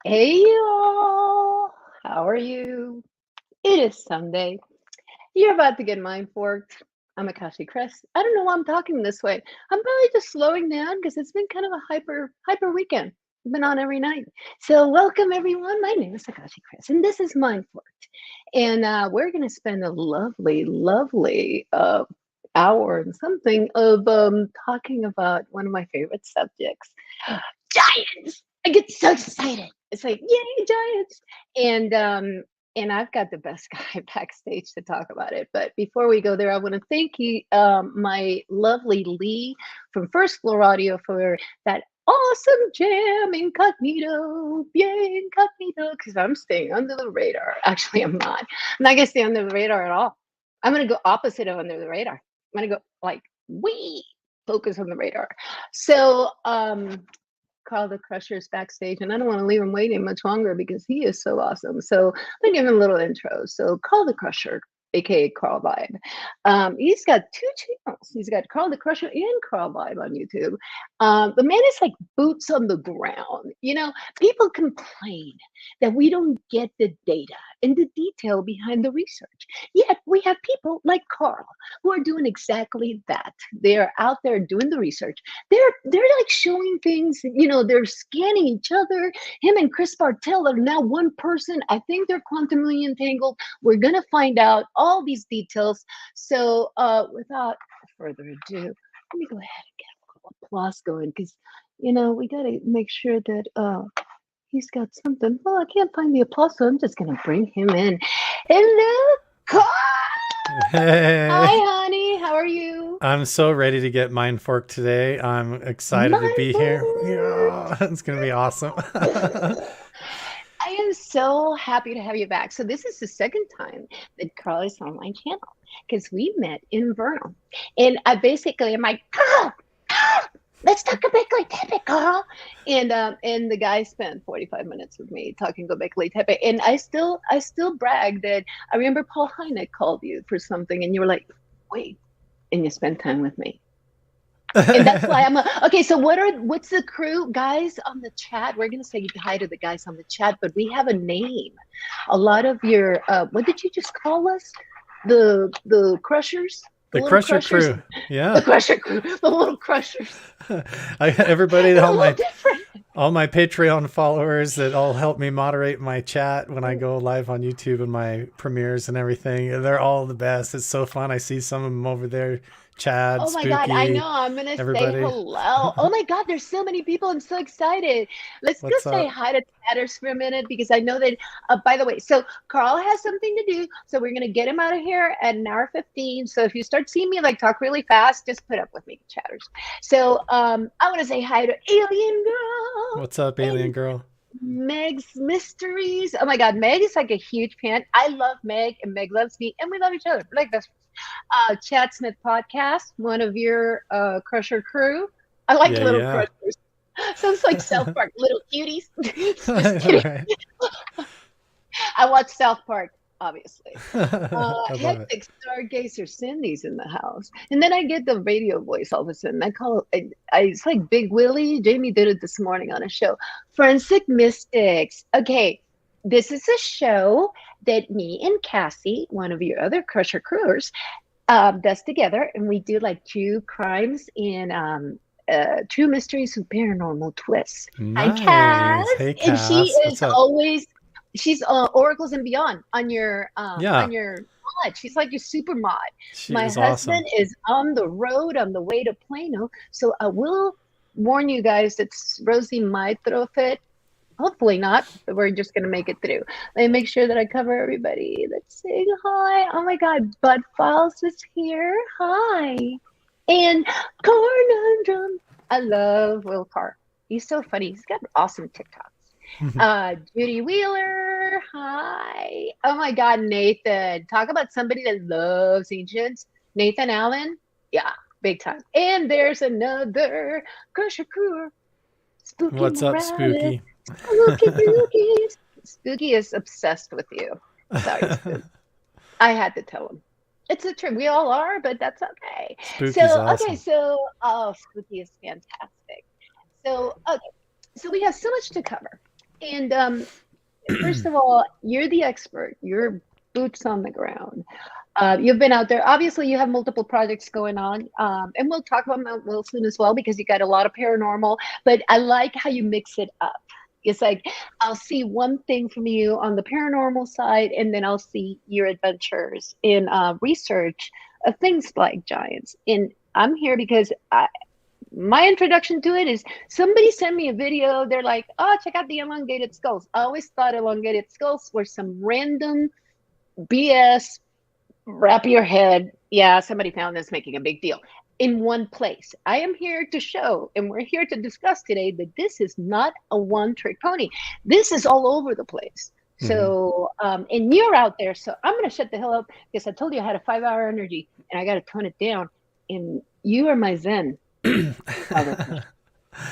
Hey y'all, how are you? It is Sunday. You're about to get mind forked. I'm Akashi Chris. I don't know why I'm talking this way. I'm probably just slowing down because it's been kind of a hyper weekend. I've been on every night. So welcome everyone. My name is Akashi Chris, and this is Mind Forked. And we're gonna spend a lovely hour and something of talking about one of my favorite subjects, giants. I get so excited. It's like, yay, giants. And I've got the best guy backstage to talk about it. But before we go there, I want to thank you, my lovely Lee from First Floor Audio for that awesome jam, incognito, yay, incognito, because I'm staying under the radar. Actually, I'm not. I'm not going to stay under the radar at all. I'm going to go opposite of under the radar. I'm going to go like, focus on the radar. So, Carl the Crusher is backstage, and I don't want to leave him waiting much longer because he is so awesome. So let me give him a little intro. So Carl the Crusher, aka Carl Vibe, he's got two channels. He's got Carl the Crusher and Carl Vibe on YouTube. The man is like boots on the ground. You know, people complain that we don't get the data and the detail behind the research. Yet we have people like Carl who are doing exactly that. They're out there doing the research. They're like showing things, you know, they're scanning each other. Him and Chris Bartell are now one person. I think they're quantumly entangled. We're gonna find out all these details. So without further ado, let me go ahead and get a little applause going because you know we gotta make sure that he's got something. Well, I can't find the applause, so I'm just gonna bring him in. Hello, Carl. Hey, Hi, honey. How are you? I'm so ready to get mind forked today. I'm excited to My be here. lord. Yeah, it's gonna be awesome. I am so happy to have you back. So this is the second time that Carl is on my channel because we met in Vernal. And I basically am like, Carl, let's talk Göbekli Tepe, Carl. And the guy spent 45 minutes with me talking Göbekli Tepe. And I still brag that I remember Paul Hynek called you for something and you were like, wait, and you spent time with me. And that's why okay. So what's the crew guys on the chat? We're gonna say hi to the guys on the chat, but we have a name. A lot of your what did you just call us? The crushers, the The little Crusher crushers, crew. the Yeah. crusher crew, the little crushers. Everybody, They're a little different. all my Patreon followers that all help me moderate my chat when I go live on YouTube and my premieres and everything. They're all the best. It's so fun. I see some of them over there. Chad, Oh my God, I know. Spooky, I'm gonna say everybody. hello. Oh my God, there's so many people. I'm so excited. Let's go What's say up? hi to Tatters for a minute because I know that, by the way, so Carl has something to do. So we're gonna get him out of here at an hour 15. So if you start seeing me like talk really fast, just put up with me, Chatters. So I want to say hi to Alien Girl What's up, alien and girl? Meg's Mysteries. Oh my God, Meg is like a huge fan. I love Meg and Meg loves me and we love each other. We're like best friends. Chad Smith podcast, one of your Crusher crew. I like Yeah, little yeah. crushers. Sounds like South Park, little cuties. Just kidding. Right. I watch South Park, obviously. I love it. Hectic Stargazer Cindy's in the house. And then I get the radio voice all of a sudden. I call it, it's like Big Willie. Jamie did it this morning on a show. Forensic Mystics. Okay, this is a show that me and Cassie, one of your other Crusher crewers, does together, and we do like true crimes and true mysteries with paranormal twists. Hi, Nice. Cass, Hey, and she Cass. is What's up? always she's Oracles and Beyond Yeah, on your mod. She's like your super mod. she My is awesome. husband is on the road on the way to Plano, so I will warn you guys that Rosie might throw a fit. Hopefully not, but we're just gonna make it through. Let me make sure that I cover everybody. Let's say hi. Oh my God, Bud Files is here. Hi. And Conundrum. I love Will Carr. He's so funny. He's got awesome TikToks. Judy Wheeler. Hi. Oh my God, Nathan. Talk about somebody that loves ancients. Nathan Allen. Yeah, big time. And there's another Kushakur. Spooky What's up, Morales. Spooky? Spooky Dookie. Spooky is obsessed with you. Sorry, Spooky. I had to tell him. It's the truth. We all are, but that's okay. Spooky's So, okay, awesome. so, oh, Spooky is fantastic. So, okay, so we have so much to cover. And first of all, you're the expert. You're boots on the ground. You've been out there. Obviously, you have multiple projects going on, and we'll talk about Mount Wilson as well because you got a lot of paranormal. But I like how you mix it up. It's like I'll see one thing from you on the paranormal side, and then I'll see your adventures in research of things like giants. And I'm here because my introduction to it is somebody sent me a video. They're like, "Oh, check out the elongated skulls." I always thought elongated skulls were some random BS. Wrap your head. Yeah, somebody found this, making a big deal in one place. I am here to show, and we're here to discuss today that this is not a one trick pony. This is all over the place. Hmm. So, and you're out there. So I'm going to shut the hell up because I told you I had a 5 hour energy and I got to tone it down. And you are my Zen. I'm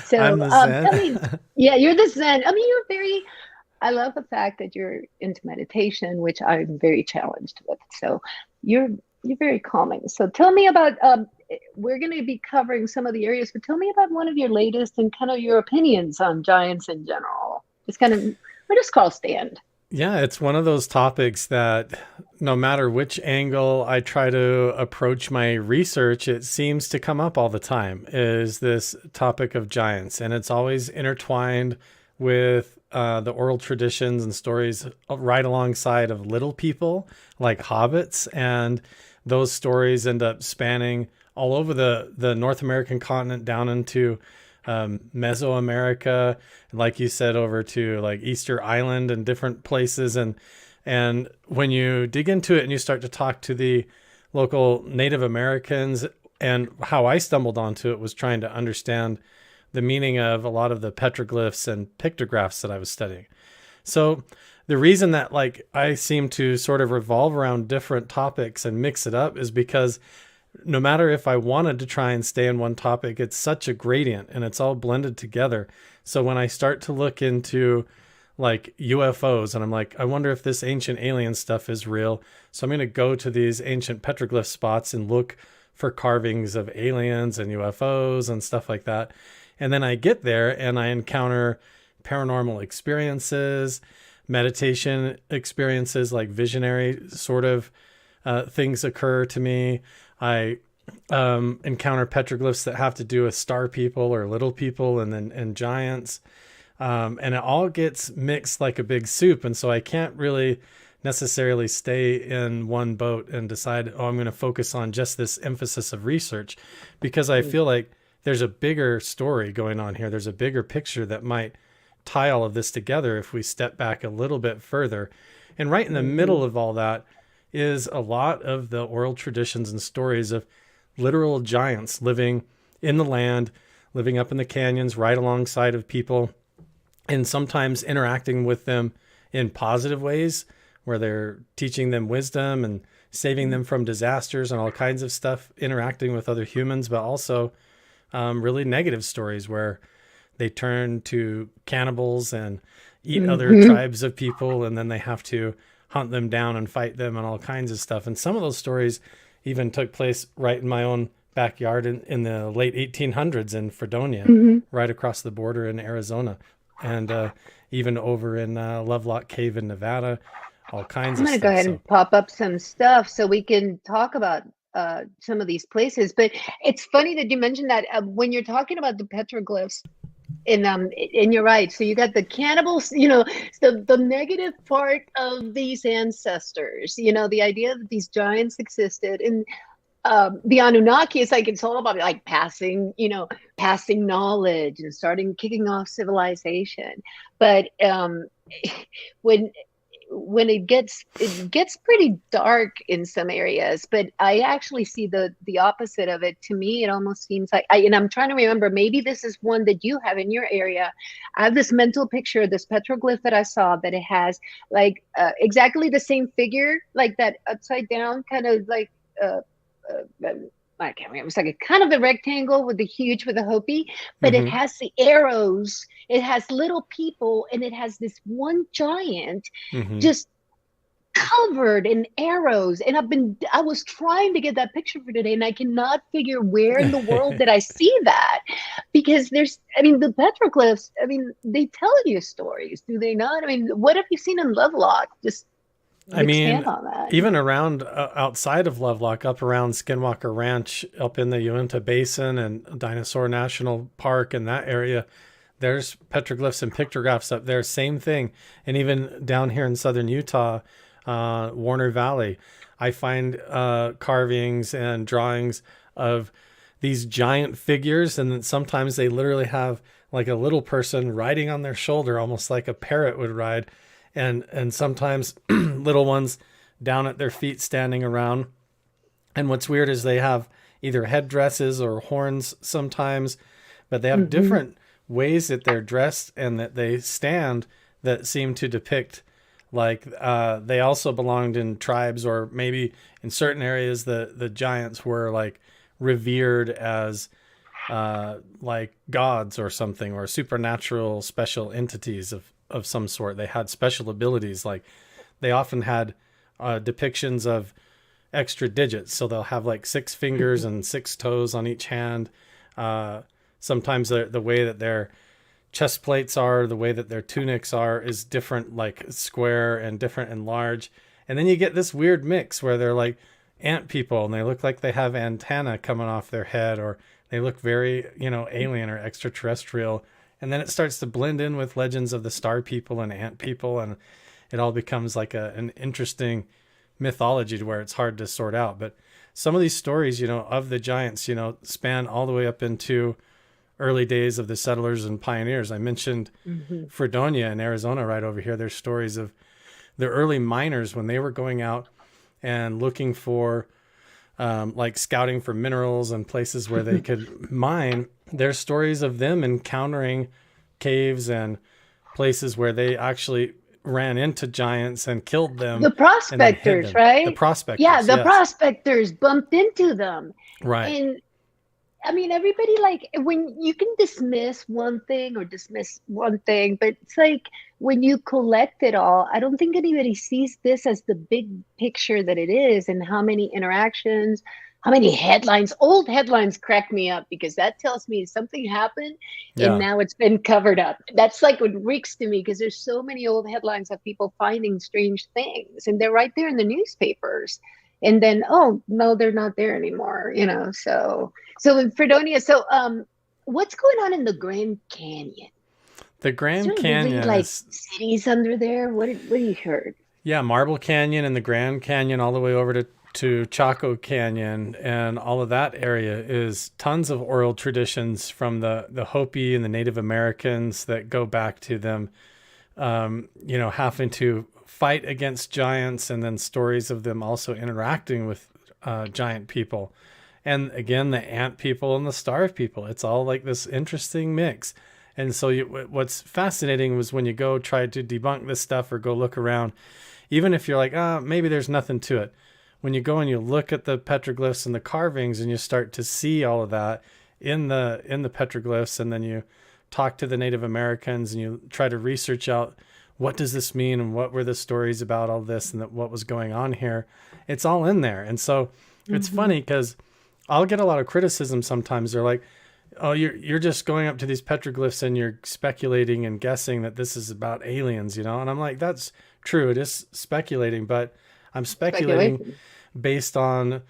So, the tell me, Zen. yeah, you're the Zen. I mean, you're very, I love the fact that you're into meditation, which I'm very challenged with. So you're you're very calming. So tell me about we're going to be covering some of the areas, but tell me about one of your latest and kind of your opinions on giants in general. Just kind of we're just call stand. Yeah, it's one of those topics that no matter which angle I try to approach my research, it seems to come up all the time is this topic of giants. And it's always intertwined with the oral traditions and stories right alongside of little people like hobbits. And those stories end up spanning all over the North American continent down into Mesoamerica, like you said, over to like Easter Island and different places. And when you dig into it and you start to talk to the local Native Americans, and how I stumbled onto it was trying to understand the meaning of a lot of the petroglyphs and pictographs that I was studying. So the reason that like I seem to sort of revolve around different topics and mix it up is because no matter if I wanted to try and stay in one topic, it's such a gradient and it's all blended together. So when I start to look into like UFOs and I'm like, I wonder if this ancient alien stuff is real. So I'm going to go to these ancient petroglyph spots and look for carvings of aliens and UFOs and stuff like that. And then I get there and I encounter paranormal experiences, meditation experiences, like visionary sort of things occur to me. I encounter petroglyphs that have to do with star people or little people and giants. And it all gets mixed like a big soup. And so I can't really necessarily stay in one boat and decide, oh, I'm going to focus on just this emphasis of research because I feel like there's a bigger story going on here. There's a bigger picture that might tie all of this together if we step back a little bit further. And right in the Mm-hmm. middle of all that is a lot of the oral traditions and stories of literal giants living in the land, living up in the canyons right alongside of people, and sometimes interacting with them in positive ways where they're teaching them wisdom and saving them from disasters and all kinds of stuff, interacting with other humans, but also really negative stories where they turn to cannibals and eat other Mm-hmm. tribes of people, and then they have to hunt them down and fight them and all kinds of stuff. And some of those stories even took place right in my own backyard in the late 1800s in Fredonia, Mm-hmm. right across the border in Arizona, and even over in Lovelock Cave in Nevada, all kinds I'm of gonna go stuff. ahead So and pop up some stuff so we can talk about. some of these places. But it's funny that you mentioned that when you're talking about the petroglyphs. And you're right. So you got the cannibals, the negative part of these ancestors, the idea that these giants existed. And the Anunnaki is like, it's all about like passing knowledge and starting kicking off civilization. But when it gets pretty dark in some areas, but I actually see the opposite of it. To me, it almost seems like and I'm trying to remember, maybe this is one that you have in your area. I have this mental picture, this petroglyph that I saw, that it has like exactly the same figure, like that upside down kind of like I can't remember. It's like a kind of a rectangle with a Hopi, but it Mm-hmm. has the arrows. It has little people, and it has this one giant Mm-hmm. just covered in arrows. And I was trying to get that picture for today, and I cannot figure where in the world did I see that, because the petroglyphs, they tell you stories, do they not? What have you seen in Lovelock? Just I expand mean, on that. even around outside of Lovelock, up around Skinwalker Ranch, up in the Uinta Basin and Dinosaur National Park and that area, there's petroglyphs and pictographs up there. Same thing. And even down here in southern Utah, Warner Valley, I find carvings and drawings of these giant figures. And then sometimes they literally have like a little person riding on their shoulder, almost like a parrot would ride. And sometimes little ones down at their feet standing around. And what's weird is they have either headdresses or horns sometimes, but they have Mm-hmm. different ways that they're dressed and that they stand that seem to depict like they also belonged in tribes, or maybe in certain areas the giants were like revered as like gods or something, or supernatural special entities of some sort. They had special abilities. Like they often had depictions of extra digits. So they'll have like 6 fingers and 6 toes on each hand. Sometimes the way that their chest plates are, the way that their tunics are, is different, like square and different and large. And then you get this weird mix where they're like ant people and they look like they have antenna coming off their head, or they look very, alien or extraterrestrial. And then it starts to blend in with legends of the star people and ant people. And it all becomes like an interesting mythology to where it's hard to sort out. But some of these stories, of the giants, span all the way up into early days of the settlers and pioneers. I mentioned Mm-hmm. Fredonia in Arizona right over here. There's stories of the early miners when they were going out and looking for like scouting for minerals and places where they could mine. There's stories of them encountering caves and places where they actually ran into giants and killed them The and then hid prospectors, them. The right? Yeah, prospectors, the yes. prospectors bumped into them. Right. And everybody, like, when you can dismiss one thing or dismiss one thing, but it's like when you collect it all, I don't think anybody sees this as the big picture that it is, and how many interactions, how many headlines. Old headlines crack me up because that tells me something happened and Yeah. now it's been covered up. That's like what reeks to me, because there's so many old headlines of people finding strange things, and they're right there in the newspapers. And then, oh no, they're not there anymore. So in Fredonia, what's going on in the Grand Canyon? The Is Grand there really Canyon like is, cities under there? What do you heard? yeah, Marble Canyon and the Grand Canyon all the way over to Chaco Canyon, and all of that area is tons of oral traditions from the Hopi and the Native Americans that go back to them, having to fight against giants, and then stories of them also interacting with giant people. And again, the ant people and the star people. It's all like this interesting mix. And so what's fascinating was when you go try to debunk this stuff or go look around, even if you're like, maybe there's nothing to it. When you go and you look at the petroglyphs and the carvings and you start to see all of that in the petroglyphs, and then you talk to the Native Americans and you try to research out what does this mean and what were the stories about all this and what was going on here. It's all in there. And so it's Mm-hmm. funny because I'll get a lot of criticism sometimes. They're like, "Oh, you're just going up to these petroglyphs and you're speculating and guessing that this is about aliens." And I'm like, "That's true. It is speculating, but I'm speculating Speculation. based on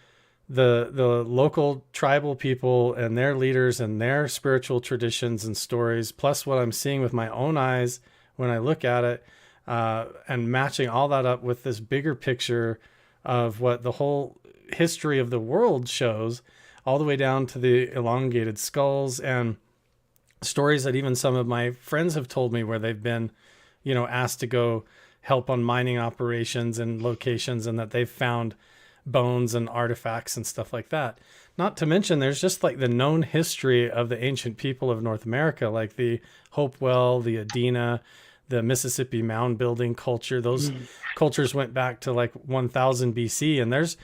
the local tribal people and their leaders and their spiritual traditions and stories, plus what I'm seeing with my own eyes when I look at it, and matching all that up with this bigger picture of what the whole history of the world shows, all the way down to the elongated skulls and stories that even some of my friends have told me where they've been, asked to go help on mining operations and locations, and that they've found bones and artifacts and stuff like that. Not to mention, there's just like the known history of the ancient people of North America, like the Hopewell, the Adena, the Mississippi mound building culture. Those cultures went back to like 1000 BC, and there's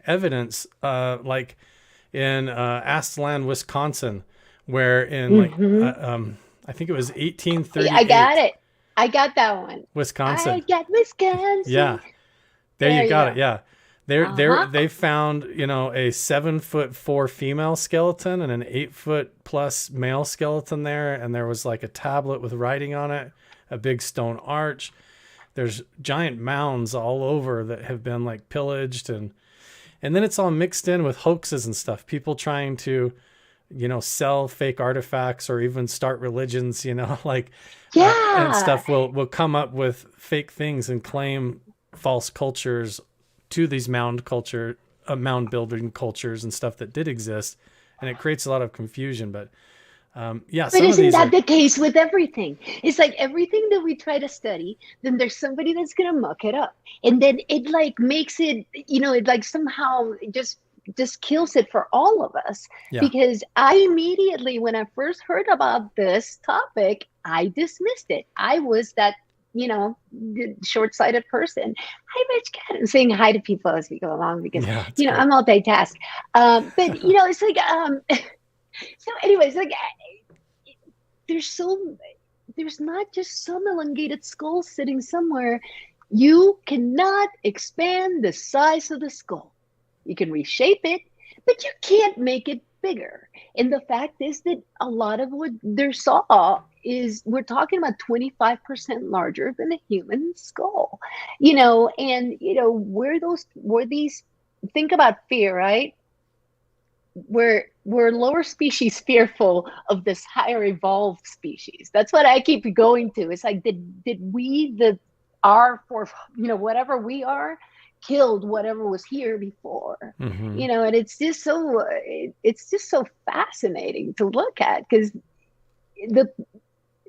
evidence, like in Aztalan, Wisconsin, where in I think it was I got 1838, it. I got that one. I Wisconsin. got Wisconsin. Yeah, there you got it. Yeah. They found, a 7'4" female skeleton and an 8+ male skeleton there. And there was like a tablet with writing on it, a big stone arch. There's giant mounds all over that have been like pillaged. And then it's all mixed in with hoaxes and stuff. People trying to, sell fake artifacts or even start religions, like, and stuff will come up with fake things and claim false cultures to these mound building cultures and stuff that did exist, and it creates a lot of confusion. But But isn't that the case with everything? It's like everything that we try to study, then there's somebody that's gonna muck it up, and then it like makes it, it like somehow just kills it for all of us. Yeah. Because I immediately, when I first heard about this topic, I dismissed it. I was that short-sighted person. Hi, Rich Cat, saying hi to people as we go along because I'm multitask. But it's like so. Anyways, like there's not just some elongated skull sitting somewhere. You cannot expand the size of the skull. You can reshape it, but you can't make it bigger. And the fact is that a lot of what they saw is, we're talking about 25% larger than a human skull, and where these, think about fear, right? We're lower species fearful of this higher evolved species. That's what I keep going to. It's like, did we, whatever we are, killed whatever was here before, and it's just so fascinating to look at, because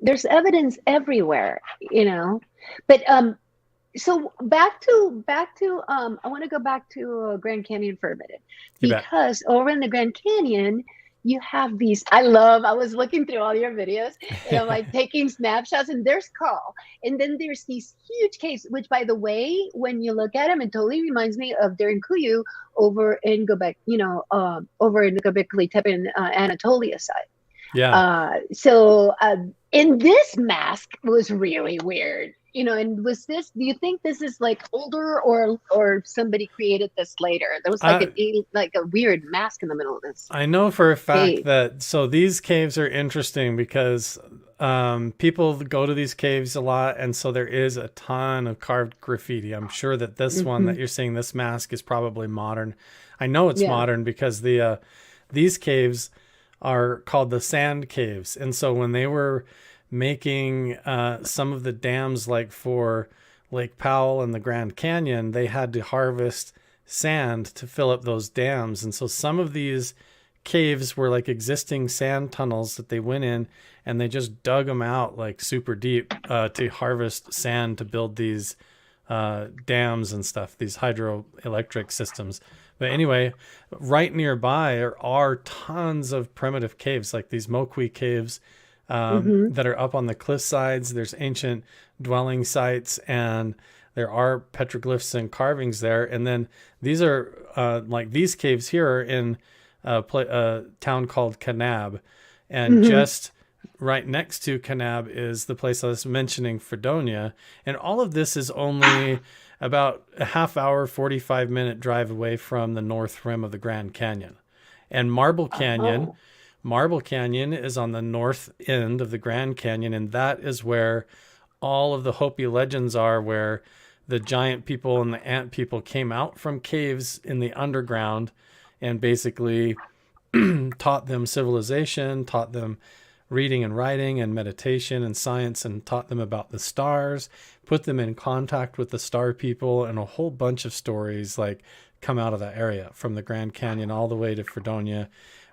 there's evidence everywhere, but so back to I want to go back to Grand Canyon for a minute, because over in the Grand Canyon you have these, I was looking through all your videos and I'm like taking snapshots, and there's Carl, and then there's these huge caves, which, by the way, when you look at them, it totally reminds me of Derinkuyu over in Göbekli, over in the Göbekli Tepe in Anatolia side. And this mask was really weird, and do you think this is like older, or somebody created this later? There was like a weird mask in the middle of this. I know for a fact that, so these caves are interesting because people go to these caves a lot, and so there is a ton of carved graffiti. I'm sure that this one that you're seeing, this mask, is probably modern. I know it's modern because these caves are called the sand caves, and so when they were making some of the dams, like for Lake Powell and the Grand Canyon, they had to harvest sand to fill up those dams. And so some of these caves were like existing sand tunnels that they went in, and they just dug them out like super deep to harvest sand to build these dams and stuff, these hydroelectric systems. But anyway, right nearby are tons of primitive caves, like these Moqui caves, that are up on the cliff sides. There's ancient dwelling sites, and there are petroglyphs and carvings there. And then these are like these caves here are in a town called Kanab, and just right next to Kanab is the place I was mentioning, Fredonia. And all of this is only about a half hour, 45-minute drive away from the north rim of the Grand Canyon. And Marble Canyon is on the north end of the Grand Canyon, and that is where all of the Hopi legends are, where the giant people and the ant people came out from caves in the underground and basically taught them civilization, taught them reading and writing and meditation and science, and taught them about the stars, put them in contact with the star people, and a whole bunch of stories like come out of that area from the Grand Canyon all the way to Fredonia,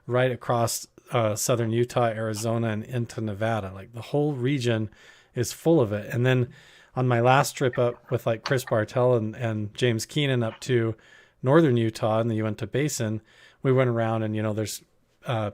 right across southern Utah, Arizona, and into Nevada. Like the whole region is full of it. And then on my last trip up with like Chris Bartell and James Keenan up to northern Utah in the Uinta Basin, we went around and, there's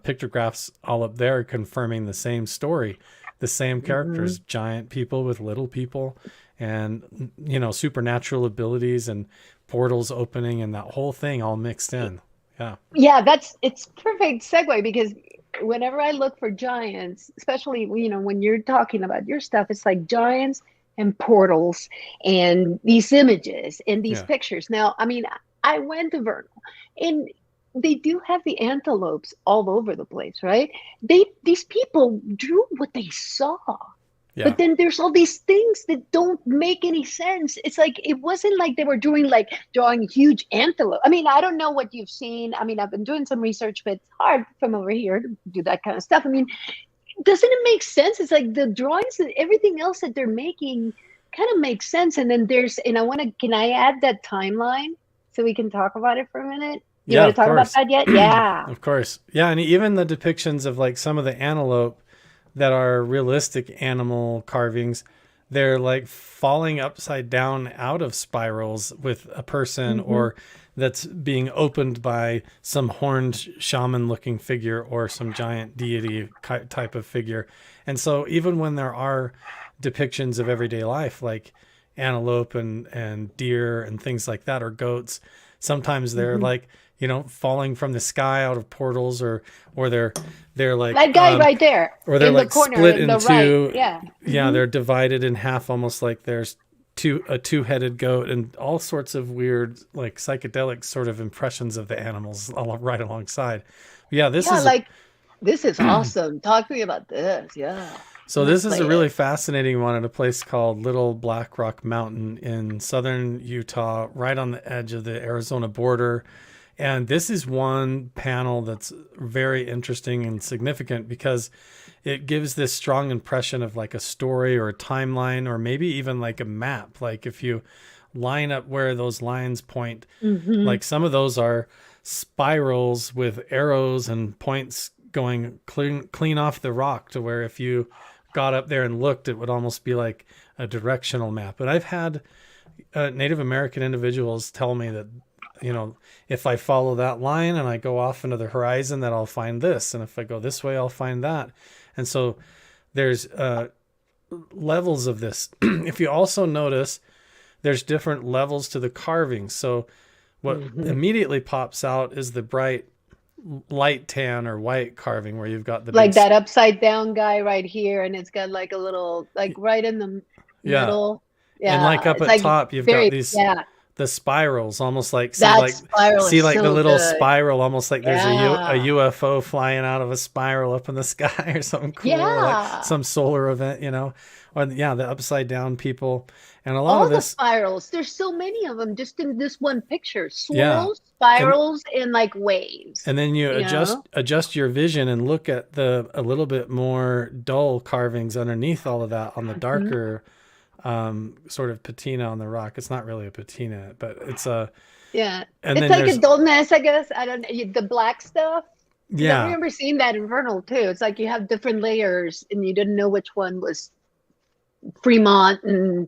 pictographs all up there confirming the same story, the same characters, giant people with little people, and, supernatural abilities and portals opening and that whole thing all mixed in. Yeah. Yeah, it's perfect segue, because whenever I look for giants, especially, when you're talking about your stuff, it's like giants and portals and these images and these Yeah. pictures. Now, I mean, I went to Vernal, and they do have the antelopes all over the place, right? These people drew what they saw. Yeah. But then there's all these things that don't make any sense. It's like, it wasn't like they were drawing huge antelope. I mean, I don't know what you've seen. I mean, I've been doing some research, but it's hard from over here to do that kind of stuff. I mean, doesn't it make sense? It's like the drawings and everything else that they're making kind of makes sense. And then can I add that timeline so we can talk about it for a minute? You Yeah, want to of talk about course. that yet? Yeah. Of course. Yeah. And even the depictions of like some of the antelope that are realistic animal carvings, they're like falling upside down out of spirals with a person, or that's being opened by some horned shaman looking figure or some giant deity type of figure. And so even when there are depictions of everyday life, like antelope and deer and things like that, or goats, sometimes they're like, falling from the sky out of portals, or they're like That guy right there or they're in the like corner split in the into right. Yeah. they're divided in half, almost like there's a two-headed goat, and all sorts of weird like psychedelic sort of impressions of the animals all right alongside. Yeah, Yeah, this is awesome. Talk to me about this. Yeah. so I'm gonna this is play a really it. fascinating one at a place called Little Black Rock Mountain in southern Utah, right on the edge of the Arizona border. And this is one panel that's very interesting and significant because it gives this strong impression of like a story or a timeline, or maybe even like a map. Like if you line up where those lines point, like some of those are spirals with arrows and points going clean off the rock, to where if you got up there and looked, it would almost be like a directional map. But I've had Native American individuals tell me that, if I follow that line and I go off into the horizon, that I'll find this. And if I go this way, I'll find that. And so there's levels of this. If you also notice, there's different levels to the carving. So what immediately pops out is the bright light tan or white carving, where you've got the Like big, that upside down guy right here, and it's got like a little, like right in the yeah. middle. And like Yeah. up It's at like top, you've got very, these yeah. the spirals, almost like That spiral see is like the so little good. spiral, almost like there's a Yeah. UFO flying out of a spiral up in the sky or something cool, or like Yeah. some solar event, or the upside down people, and a lot All of the this. spirals. There's so many of them just in this one picture. Yeah. Swirls, and spirals, and like waves. and then you You know? adjust your vision and look at the a little bit more dull carvings underneath all of that on the Mhm. darker sort of patina on the rock. It's not really a patina, but it's a. Yeah. And It's then like a there's, dullness, I guess. I don't know. The black stuff. Because I yeah, remember seeing that in Vernal too. It's like you have different layers and you didn't know which one was Fremont and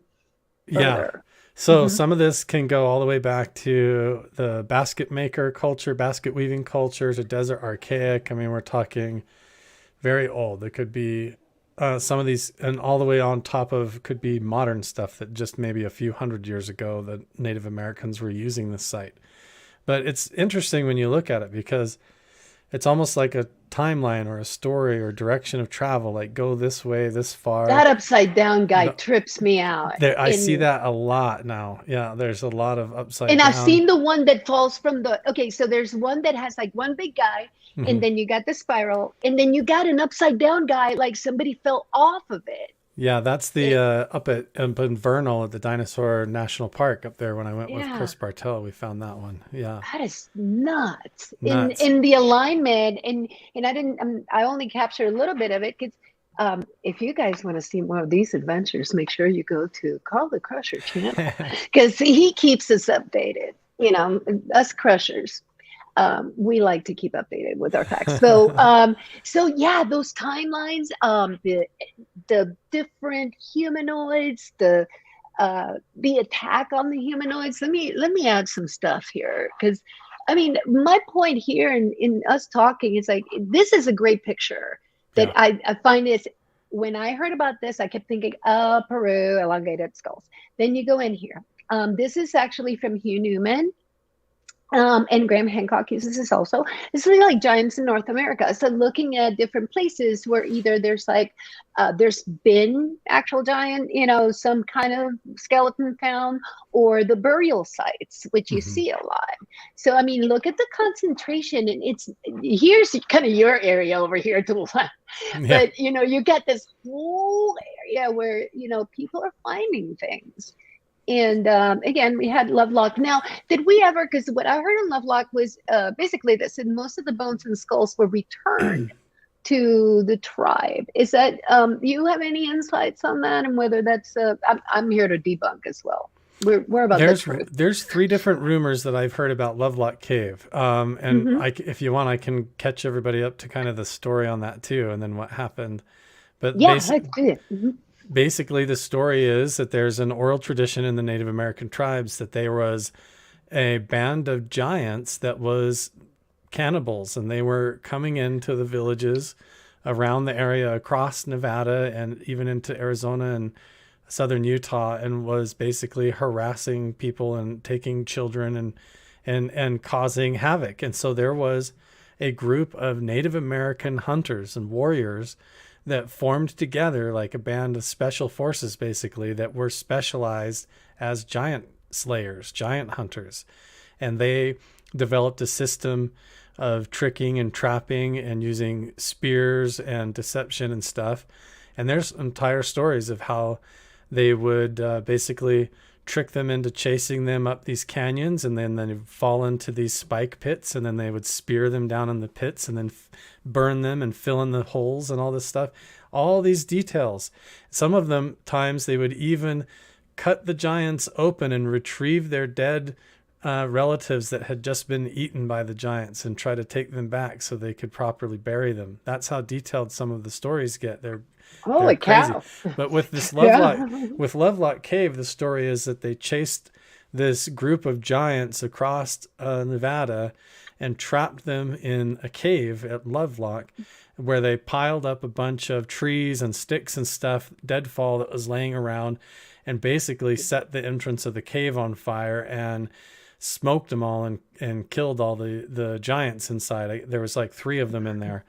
yeah. further. So some of this can go all the way back to the basket maker culture, basket weaving cultures, or desert archaic. I mean, we're talking very old. It could be some of these, and all the way on top of could be modern stuff that just maybe a few hundred years ago that Native Americans were using this site. But it's interesting when you look at it, because it's almost like a timeline or a story or direction of travel, like go this way, this far. That upside down guy trips me out. There, I see that a lot now. Yeah, there's a lot of upside And I've down. seen the one that falls from the, okay, so there's one that has like one big guy, Mhm. and then you got the spiral, and then you got an upside down guy, like somebody fell off of it. Yeah, that's the It, up in Vernal at the Dinosaur National Park up there when I went with yeah, Chris Bartel. We found that one. Yeah. that is nuts Nuts. in the alignment, and I didn't I only captured a little bit of it because if you guys want to see more of these adventures, make sure you go to Carl the Crusher channel because he keeps us updated. You know, us crushers, we like to keep updated with our facts. So yeah, those timelines, the different humanoids, the attack on the humanoids. Let me add some stuff here because I mean my point here in us talking is like this is a great picture that Yeah. I find this when I heard about this, I kept thinking, oh, Peru, elongated skulls. Then you go in here. This is actually from Hugh Newman, and Graham Hancock uses this also. It's really like giants in North America. So looking at different places where either there's like there's been actual giant, some kind of skeleton found, or the burial sites, which you Hmm. see a lot. So I mean, look at the concentration, and it's here's kind of your area over here to the left, Yeah. but you get this whole area where people are finding things. And again, we had Lovelock. Now, did we ever? Because what I heard in Lovelock was basically this: and most of the bones and skulls were returned to the tribe. Is that do you have any insights on that, and whether that's? I'm here to debunk as well. We're about the truth. There's three different rumors that I've heard about Lovelock Cave, and Hmm. if you want, I can catch everybody up to kind of the story on that too, and then what happened. But Yeah, let's do it. basically, the story is that there's an oral tradition in the Native American tribes that there was a band of giants that was cannibals, and they were coming into the villages around the area across Nevada and even into Arizona and southern Utah, and was basically harassing people and taking children and causing havoc. And so there was a group of Native American hunters and warriors that formed together like a band of special forces, basically, that were specialized as giant slayers, giant hunters. And they developed a system of tricking and trapping and using spears and deception and stuff. And there's entire stories of how they would basically trick them into chasing them up these canyons, and then they'd fall into these spike pits, and then they would spear them down in the pits and then burn them and fill in the holes and all this stuff. All these details. Some of them times they would even cut the giants open and retrieve their dead relatives that had just been eaten by the giants and try to take them back so they could properly bury them. That's how detailed some of the stories get. They're Holy crazy. cow! But Yeah. With Lovelock Cave, the story is that they chased this group of giants across Nevada and trapped them in a cave at Lovelock, where they piled up a bunch of trees and sticks and stuff, deadfall that was laying around, and basically set the entrance of the cave on fire and smoked them all and killed all the giants inside. There was like three of them in there.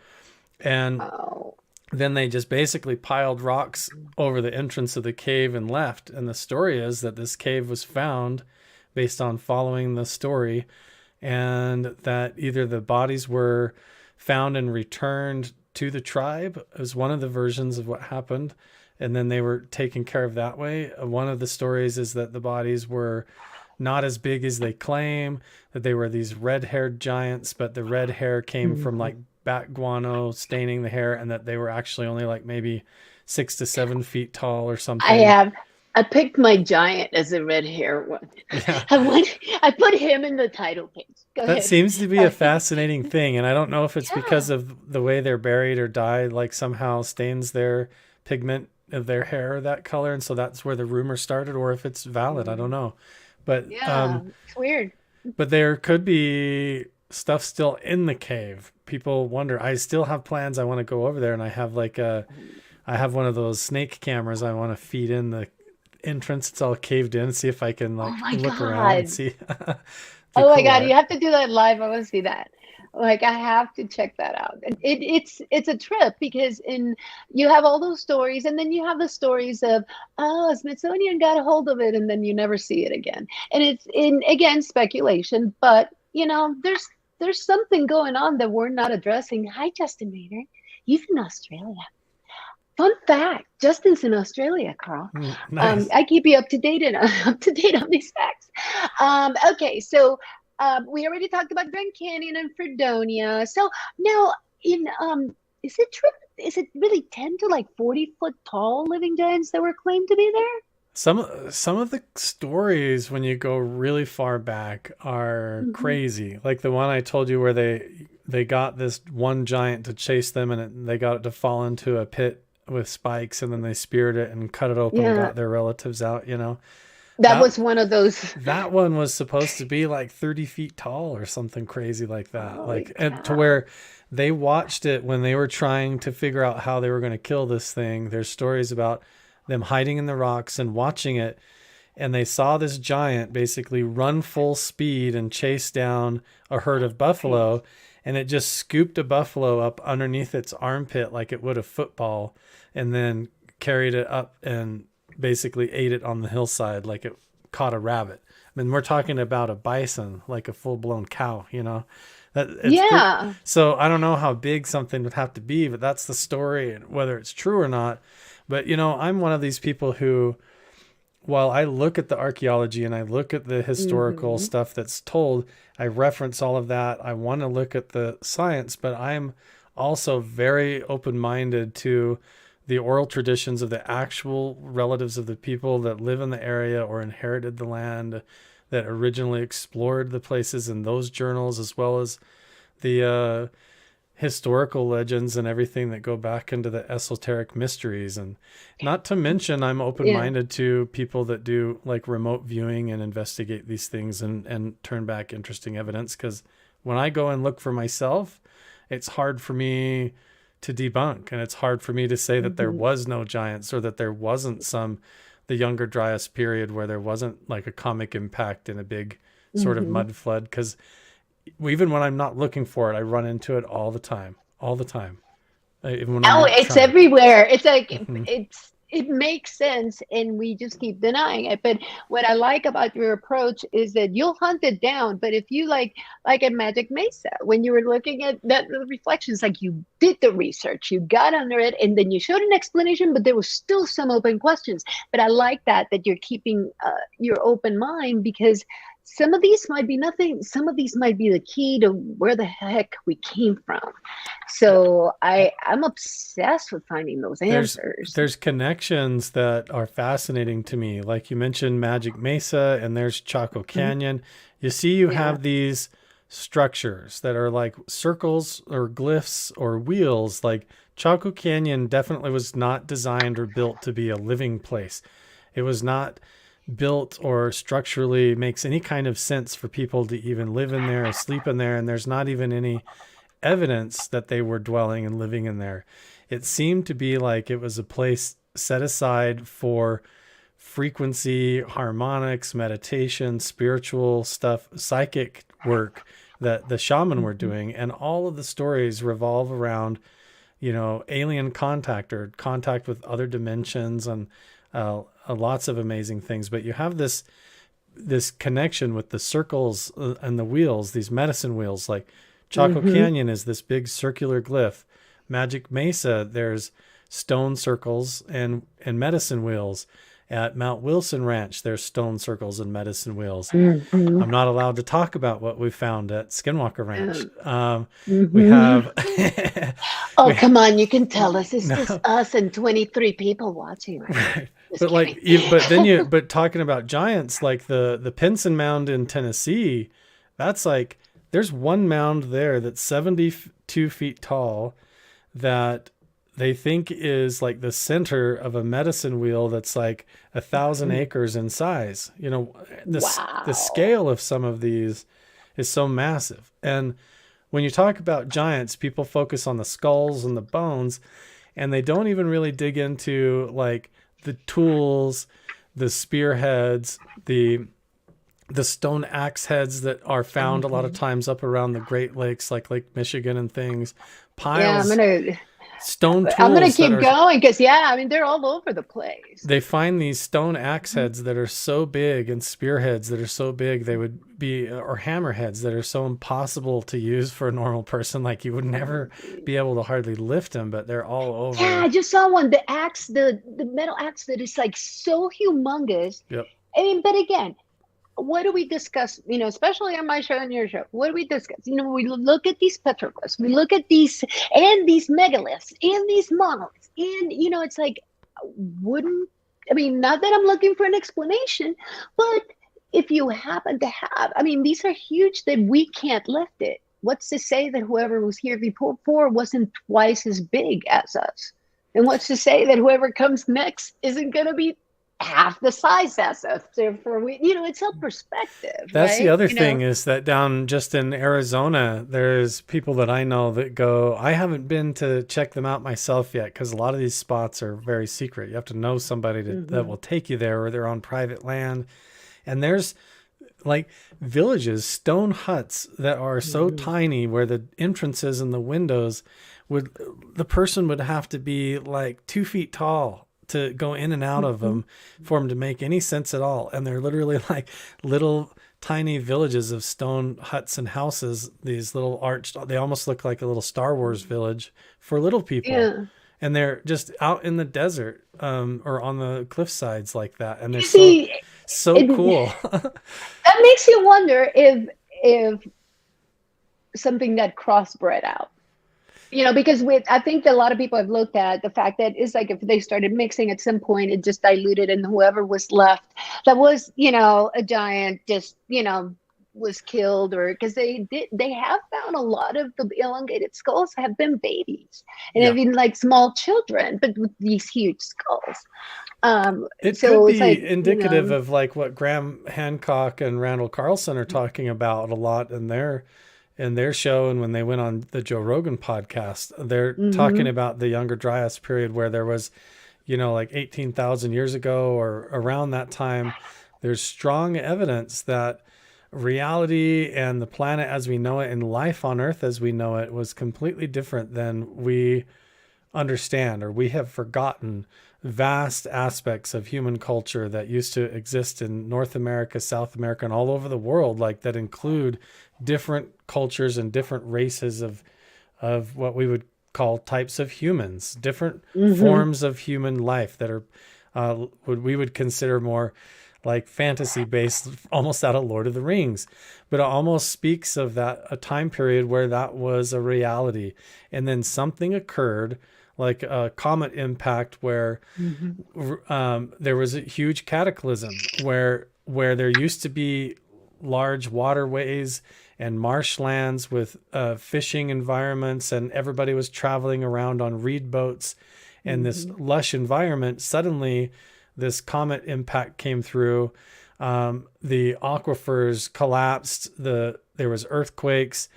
And Oh. then they just basically piled rocks over the entrance of the cave and left. And the story is that this cave was found based on following the story, and that either the bodies were found and returned to the tribe as one of the versions of what happened, and then they were taken care of that way. One of the stories is that the bodies were not as big as they claim, that they were these red-haired giants, but the red hair came from like bat guano staining the hair, and that they were actually only like maybe 6 to 7 feet tall or I something. have. I picked my giant as a red hair one. Yeah, I put him in the title page. Go that ahead. seems to be a fascinating thing, and I don't know if it's Yeah. because of the way they're buried or died, like somehow stains their pigment of their hair that color, and so that's where the rumor started, or if it's valid. I don't Mm, know, but yeah. It's weird. there could be stuff still in the cave. People wonder. I still have plans. I want to go over there, and I have one of those snake cameras. I want to feed in the entrance. It's all caved in. See if I can Oh like my look around and God. see. Be Oh my cool, God. right? You have to do that live. I want to see that. Like I have to check that out. And it's a trip because in you have all those stories, and then you have the stories of Smithsonian got a hold of it, and then you never see it again. And it's in again speculation, but there's something going on that we're not addressing. Hi, Justin Maynard. He's in Australia. Fun fact: Justin's in Australia, Carl. Nice. I keep you up to date and up to date on these facts. Okay, so we already talked about Grand Canyon and Fredonia. So now, in is it true? Is it really 10 to like 40-foot tall living giants that were claimed to be there? Some of the stories when you go really far back are Hmm. crazy. Like the one I told you where they got this one giant to chase them and they got it to fall into a pit with spikes and then they speared it and cut it open and Yeah, got their relatives out, you know. that That was one of those. that one was supposed to be like 30 feet tall or something crazy like that. Holy Like and to cow! where they watched it when they were trying to figure out how they were going to kill this thing. There's stories about them hiding in the rocks and watching it, and they saw this giant basically run full speed and chase down a herd of Right. buffalo, and it just scooped a buffalo up underneath its armpit like it would a football, and then carried it up and basically ate it on the hillside like it caught a rabbit. I mean, we're talking about a bison, like a full blown cow, you know. That it's pretty. Yeah. So I don't know how big something would have to be, but that's the story, and whether it's true or not. But you know, I'm one of these people who, while I look at the archaeology and I look at the historical Hmm. stuff that's told, I reference all of that. I want to look at the science, but I'm also very open minded to the oral traditions of the actual relatives of the people that live in the area or inherited the land, that originally explored the places in those journals, as well as the historical legends and everything that go back into the esoteric mysteries. And not to mention, I'm open Yeah. minded to people that do like remote viewing and investigate these things and turn back interesting evidence. Because when I go and look for myself, it's hard for me to debunk, and it's hard for me to say that there Hmm. was no giants or that there wasn't some the younger Dryas period where there wasn't like a comic impact in a big sort of Hmm. mud flood. Because even when I'm not looking for it, I run into it all the time, even when I'm Oh, not it's trying. everywhere. It's like Hmm. it makes sense, and we just keep denying it. But what I like about your approach is that you'll hunt it down. But if you like at Magic Mesa, when you were looking at that the reflections, like you did the research, you got under it, and then you showed an explanation, but there was still some open questions. But I like that you're keeping your open mind, because some of these might be nothing. Some of these might be the key to where the heck we came from. So I'm obsessed with finding those there's answers. there's connections that are fascinating to me. Like you mentioned Magic Mesa and there's Chaco Mhm. Canyon. You see you Yeah. have these structures that are like circles or glyphs or wheels. Like Chaco Canyon definitely was not designed or built to be a living place. It was not built or structurally makes any kind of sense for people to even live in there or sleep in there, and there's not even any evidence that they were dwelling and living in there. It seemed to be like it was a place set aside for frequency, harmonics, meditation, spiritual stuff, psychic work that the shaman were Mhm. doing. And all of the stories revolve around, you know, alien contact or contact with other dimensions and lots of amazing things. But you have this connection with the circles and the wheels, these medicine wheels. Like Chaco Mhm. Canyon is this big circular glyph. Magic Mesa, there's stone circles and medicine wheels. At Mount Wilson Ranch, there's stone circles and medicine wheels. Mhm. I'm not allowed to talk about what we found at Skinwalker Ranch. We Mhm. have, Oh, we come on, you can tell us. It's just no, us and 23 people watching right now. right. Just But like, kidding. but talking about giants, like the Pinson Mound in Tennessee, that's like there's one mound there that's 72 feet tall that they think is like the center of a medicine wheel that's like 1,000 Mhm. acres in size. You know, the Wow. scale of some of these is so massive. And when you talk about giants, people focus on the skulls and the bones, and they don't even really dig into like the tools, the spearheads, the stone axe heads that are found a lot of Mhm. times up around the Great Lakes, like Lake Michigan and things. Yeah, I'm Piles. gonna. stone I'm going to tools that keep are, going because, yeah, I mean, they're all over the place. they find these stone axe heads that are so big and spearheads that are so big they would be, or hammerheads that are so impossible to use for a normal person. Like you would never be able to hardly lift them, but they're all Yeah, I over. just saw one, the axe, the metal axe that is like so humongous. Yep. I mean, but again, what do we discuss, especially on my show and your show? What do we discuss? We look at these petroglyphs, we look at these and these megaliths and these monoliths, and it's like, wouldn't I mean, not that I'm looking for an explanation, but if you happen to have, I mean, these are huge that we can't lift it. What's to say that whoever was here before wasn't twice as big as us? And what's to say that whoever comes next isn't going to be half the size as us? Therefore, it's all perspective, That's the right? other thing is that down just in Arizona, there's people that I know that go, I haven't been to check them out myself yet because a lot of these spots are very secret. You have to know somebody that Mm-hmm. will take you there or they're on private land. And there's like villages, stone huts that are so Mm-hmm. tiny where the entrances and the windows would, the person would have to be like 2 feet tall to go in and out of Mm-hmm. them for them to make any sense at all. And they're literally like little tiny villages of stone huts and houses, these little arched, they almost look like a little Star Wars village for little people. Yeah. And they're just out in the desert, or on the cliff sides like that. And they're You so, see, so it cool. that makes you wonder if something that crossbred out. Because I think that a lot of people have looked at the fact that it's like if they started mixing at some point, it just diluted, and whoever was left that was, a giant, just, was killed, or because they have found a lot of the elongated skulls have been babies, and Yeah. even like small children, but with these huge skulls. It could So it's be like, indicative of like what Graham Hancock and Randall Carlson are talking about a lot in their show, and when they went on the Joe Rogan podcast, they're talking hmm about the Younger Dryas period where there was, like 18,000 years ago or around that time. There's strong evidence that reality and the planet as we know it and life on Earth as we know it was completely different than we understand, or we have forgotten vast aspects of human culture that used to exist in North America, South America, and all over the world, like that include different cultures and different races of what we would call types of humans, different hmm forms of human life that are what we would consider more like fantasy based, almost out of Lord of the Rings. But it almost speaks of that, a time period where that was a reality. And then something occurred, like a comet impact, where hmm there was a huge cataclysm where there used to be large waterways and marshlands with fishing environments, and everybody was traveling around on reed boats and this hmm lush environment. Suddenly, this comet impact came through. The aquifers collapsed. There was earthquakes.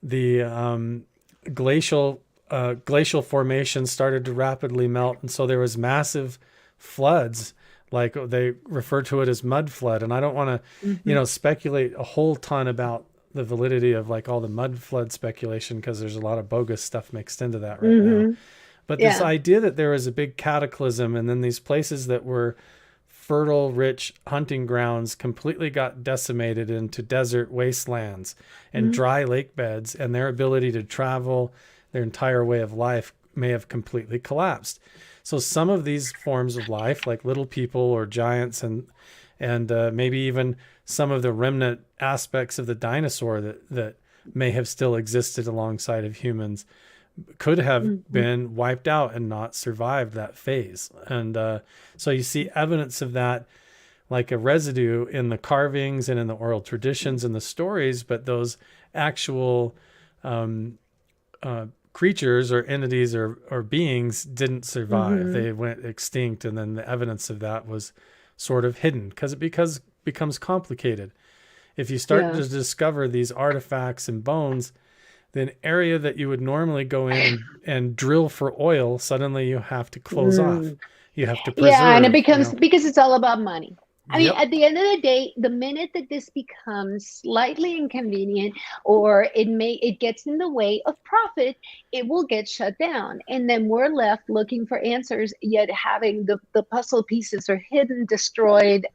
The glacial formation started to rapidly melt, and so there was massive floods. Like they refer to it as mud flood, and I don't want to, hmm speculate a whole ton about the validity of like all the mud flood speculation because there's a lot of bogus stuff mixed into that right now. hmm But this Yeah. idea that there was a big cataclysm and then these places that were fertile, rich hunting grounds completely got decimated into desert wastelands and Mhm. dry lake beds, and their ability to travel, their entire way of life may have completely collapsed. So some of these forms of life, like little people or giants, and maybe even some of the remnant aspects of the dinosaur that may have still existed alongside of humans, could have Mhm. been wiped out and not survived that phase. And so you see evidence of that, like a residue in the carvings and in the oral traditions and the stories, but those actual um, creatures or entities or beings didn't survive. Mhm. They went extinct, and then the evidence of that was sort of hidden because becomes complicated. If you start Yeah. to discover these artifacts and bones, then area that you would normally go in and drill for oil, suddenly you have to close off. Mm. You have to Yeah, and it preserve, becomes because it's all about money. I mean, Yep. at the end of the day, the minute that this becomes slightly inconvenient or it gets in the way of profit, it will get shut down. And then we're left looking for answers, yet having the puzzle pieces are hidden, destroyed,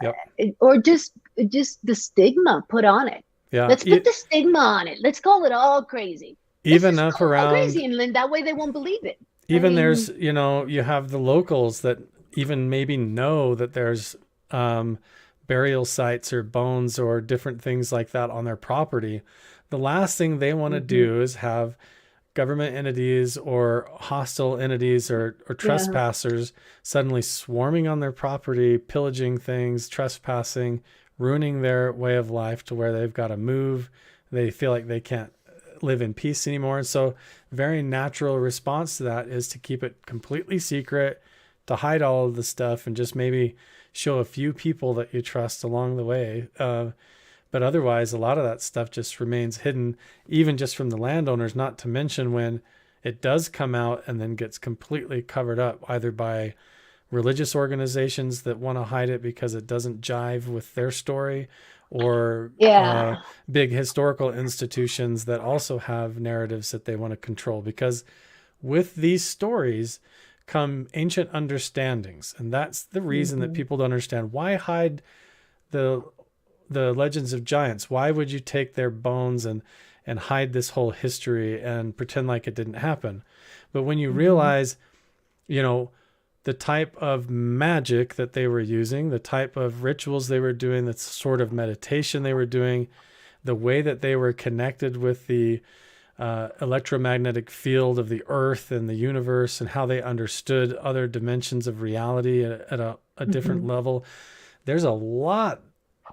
Yep. or just the stigma put on it. Yeah. Let's put the stigma on it. Let's call it all crazy. Let's Even just up call it all around, crazy, and then that way they won't believe it. I even there's, mean, you have the locals that even maybe know that there's um, burial sites or bones or different things like that on their property. The last thing they want to mhm, do is have government entities or hostile entities or yeah. trespassers suddenly swarming on their property, pillaging things, trespassing, ruining their way of life to where they've got to move. They feel like they can't live in peace anymore. And so, very natural response to that is to keep it completely secret, to hide all of the stuff, and just maybe show a few people that you trust along the way. But otherwise, a lot of that stuff just remains hidden, even just from the landowners, not to mention when it does come out and then gets completely covered up, either by religious organizations that want to hide it because it doesn't jive with their story, or Yeah. big historical institutions that also have narratives that they want to control. Because with these stories come ancient understandings. And that's the reason that Hmm. people don't understand why hide the legends of giants. Why would you take their bones and hide this whole history and pretend like it didn't happen? But when you Hmm. realize, you know, the type of magic that they were using, the type of rituals they were doing, the sort of meditation they were doing, the way that they were connected with the electromagnetic field of the earth and the universe, and how they understood other dimensions of reality at a different Hmm. level, there's a lot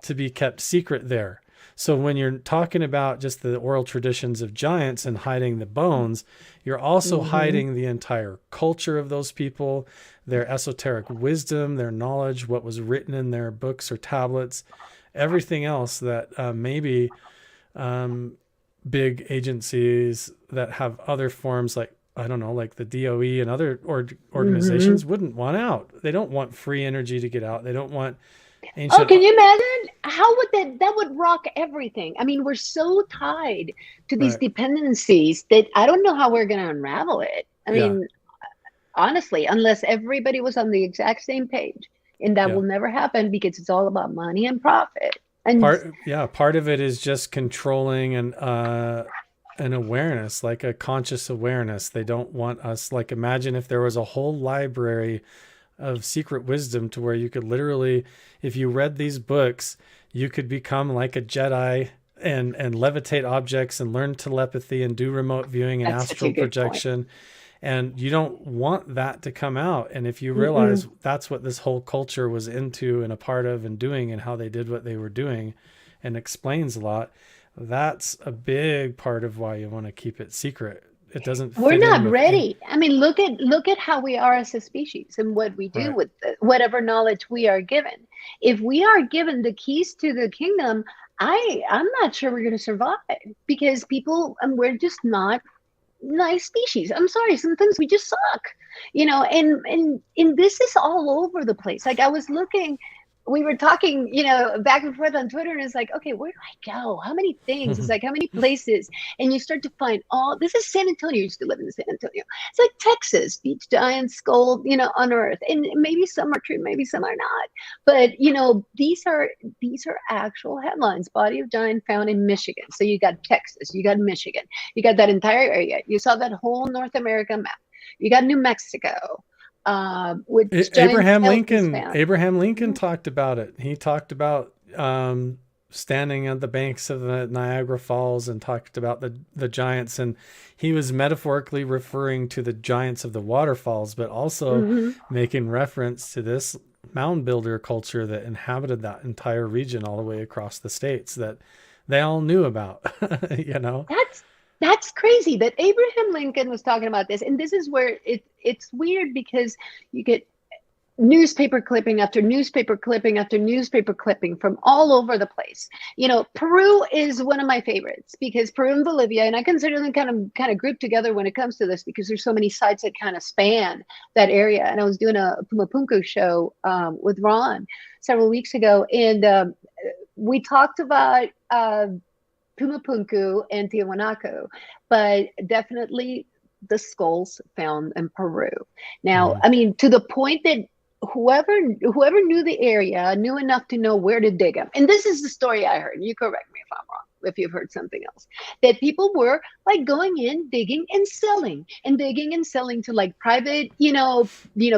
to be kept secret there. So when you're talking about just the oral traditions of giants and hiding the bones, you're also Hmm. hiding the entire culture of those people, their esoteric wisdom, their knowledge, what was written in their books or tablets, everything else that maybe um, big agencies that have other forms, like, I don't know, like the DOE and other Hmm. organizations, wouldn't want out. They don't want free energy to get out. They don't want Oh, ancient. can you imagine? How would that would rock everything? I mean, we're so tied to these Right. dependencies that I don't know how we're going to unravel it. I Yeah. mean, honestly, unless everybody was on the exact same page, and that Yeah. will never happen because it's all about money and profit. And Part of it is just controlling an awareness, like a conscious awareness. They don't want us, like, imagine if there was a whole library of secret wisdom to where you could literally, if you read these books, you could become like a Jedi and levitate objects and learn telepathy and do remote viewing and that's such astral a good point. projection. And you don't want that to come out. And if you Mm-mm. realize that's what this whole culture was into and a part of and doing, and how they did what they were doing, and explains a lot, that's a big part of why you want to keep it secret. It doesn't We're fit in not with in. ready. I mean, look at how we are as a species and what we do Right. with whatever knowledge we are given. If we are given the keys to the kingdom, I'm not sure we're going to survive because people we're just not nice species. I'm sorry, sometimes we just suck, and this is all over the place. Like I was looking, we were talking, back and forth on Twitter, and it's like, okay, where do I go? How many things? It's like how many places? And you start to find all this is San Antonio. You used to live in San Antonio. It's like Texas, beach giants, gold, unearthed. And maybe some are true, maybe some are not. But these are actual headlines. Body of giant found in Michigan. So you got Texas, you got Michigan. You got that entire area. You saw that whole North America map. You got New Mexico, which giant skeletons found. Abraham Lincoln talked about it. He talked about standing at the banks of the Niagara Falls and talked about the giants, and he was metaphorically referring to the giants of the waterfalls, but also Mm-hmm. making reference to this mound builder culture that inhabited that entire region all the way across the states that they all knew about. you know That's crazy that Abraham Lincoln was talking about this, and this is where it's weird because you get newspaper clipping after newspaper clipping after newspaper clipping from all over the place. Peru is one of my favorites because Peru and Bolivia, and I consider them kind of grouped together when it comes to this because there's so many sites that kind of span that area. And I was doing a Pumapunku show with Ron several weeks ago, and we talked about Pumapunku and Tiwanaku, but definitely the skulls found in Peru. Now, Mm-hmm. I mean, to the point that whoever knew the area knew enough to know where to dig them. And this is the story I heard. You correct me if I'm wrong, if you've heard something else. That people were like going in, digging and selling, and digging and selling to like private,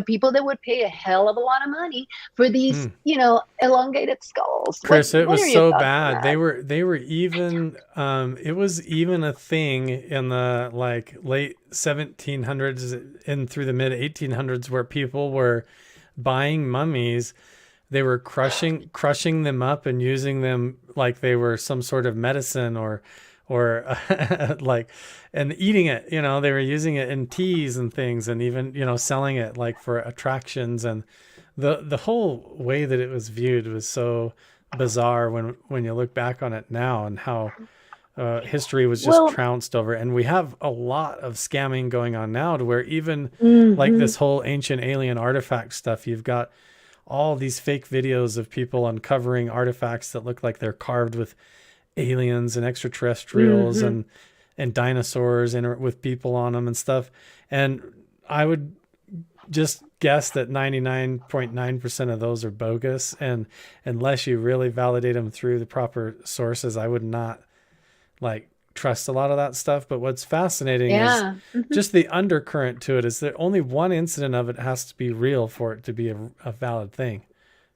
people that would pay a hell of a lot of money for these, Mm. elongated skulls. What Chris, it what was are your so thoughts on bad. that? They were even it was even a thing in the like late 1700s and through the mid 1800s where people were buying mummies. They were crushing them up and using them like they were some sort of medicine or like and eating it, they were using it in teas and things and even, selling it like for attractions, and the whole way that it was viewed was so bizarre when you look back on it now, and how history was just Well, trounced over. And we have a lot of scamming going on now to where even like hmm this whole ancient alien artifact stuff, you've got all these fake videos of people uncovering artifacts that look like they're carved with aliens and extraterrestrials hmm and dinosaurs and with people on them and stuff. And I would just guess that 99.9% of those are bogus, and unless you really validate them through the proper sources, I would not like trust a lot of that stuff. But what's fascinating is yeah. hmm just the undercurrent to it is that only one incident of it has to be real for it to be a valid thing,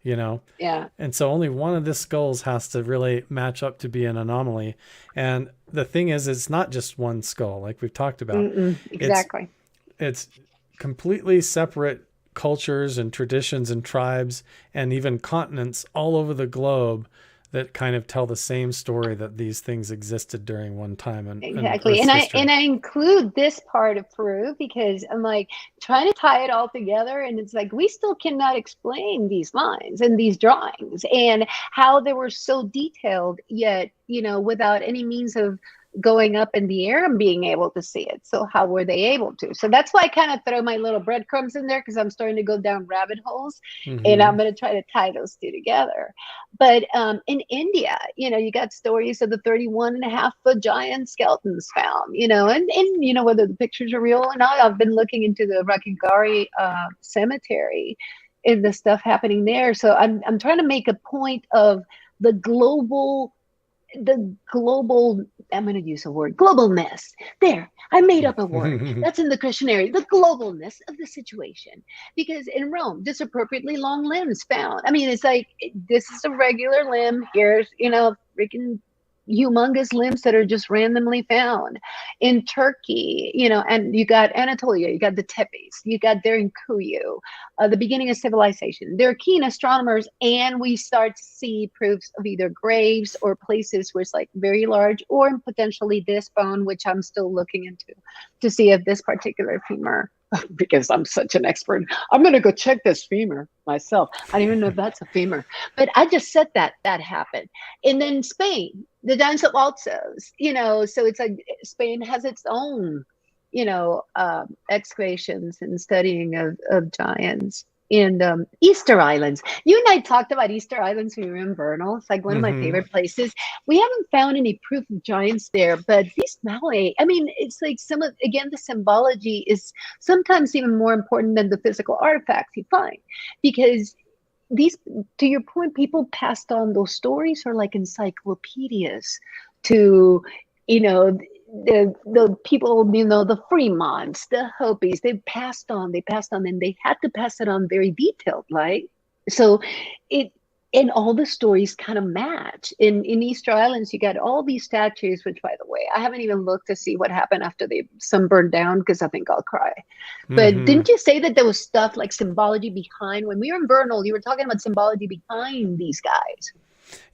you know? yeah. And so only one of the skulls has to really match up to be an anomaly. And the thing is, it's not just one skull, like we've talked about. It's Exactly. it's completely separate cultures and traditions and tribes and even continents all over the globe that kind of tell the same story, that these things existed during one time in Exactly. Earth's And I and history. I include this part of Peru because I'm like trying to tie it all together, and it's like we still cannot explain these lines and these drawings and how they were so detailed yet, without any means of going up in the air and being able to see it. So how were they able to? So that's why I kind of throw my little breadcrumbs in there because I'm starting to go down rabbit holes, and Mm-hmm. I'm going to try to tie those two together. But in India, you got stories of the 31 and a half foot giant skeletons found, and whether the pictures are real or not. I've been looking into the Rakigari cemetery and the stuff happening there. So I'm trying to make a point of the global the global I'm going to use a word, globalness. There, I made up a word that's in the dictionary. The globalness of the situation, because in Rome, disappropriately long limbs found. I mean, it's like this is a regular limb. Here's freaking humongous limbs that are just randomly found in Turkey, and you got Anatolia, you got the Tepes, you got there in Kuyu, the beginning of civilization. They're keen astronomers, and we start to see proofs of either graves or places where it's like very large, or potentially this bone, which I'm still looking into to see if this particular femur, because I'm such an expert, I'm going to go check this femur myself. I don't even know if that's a femur, but I just said that happened. And then Spain, the dance of Altos, so it's like Spain has its own, excavations and studying of giants. And Easter Islands. You and I talked about Easter Islands when we were in Vernal. It's like one of my Mm-hmm. favorite places. We haven't found any proof of giants there, but these Malay, I mean, it's like again, the symbology is sometimes even more important than the physical artifacts you find, because these, to your point, people passed on those stories are like encyclopedias to, you know the people, the Fremonts, the Hopis. They passed on and they had to pass it on very detailed, right? So it and all the stories kind of match. In Easter Islands, you got all these statues, which, by the way, I haven't even looked to see what happened after some burned down, because I think I'll cry. But Mm-hmm. didn't you say that there was stuff like symbology behind? When we were in Bernal, you were talking about symbology behind these guys.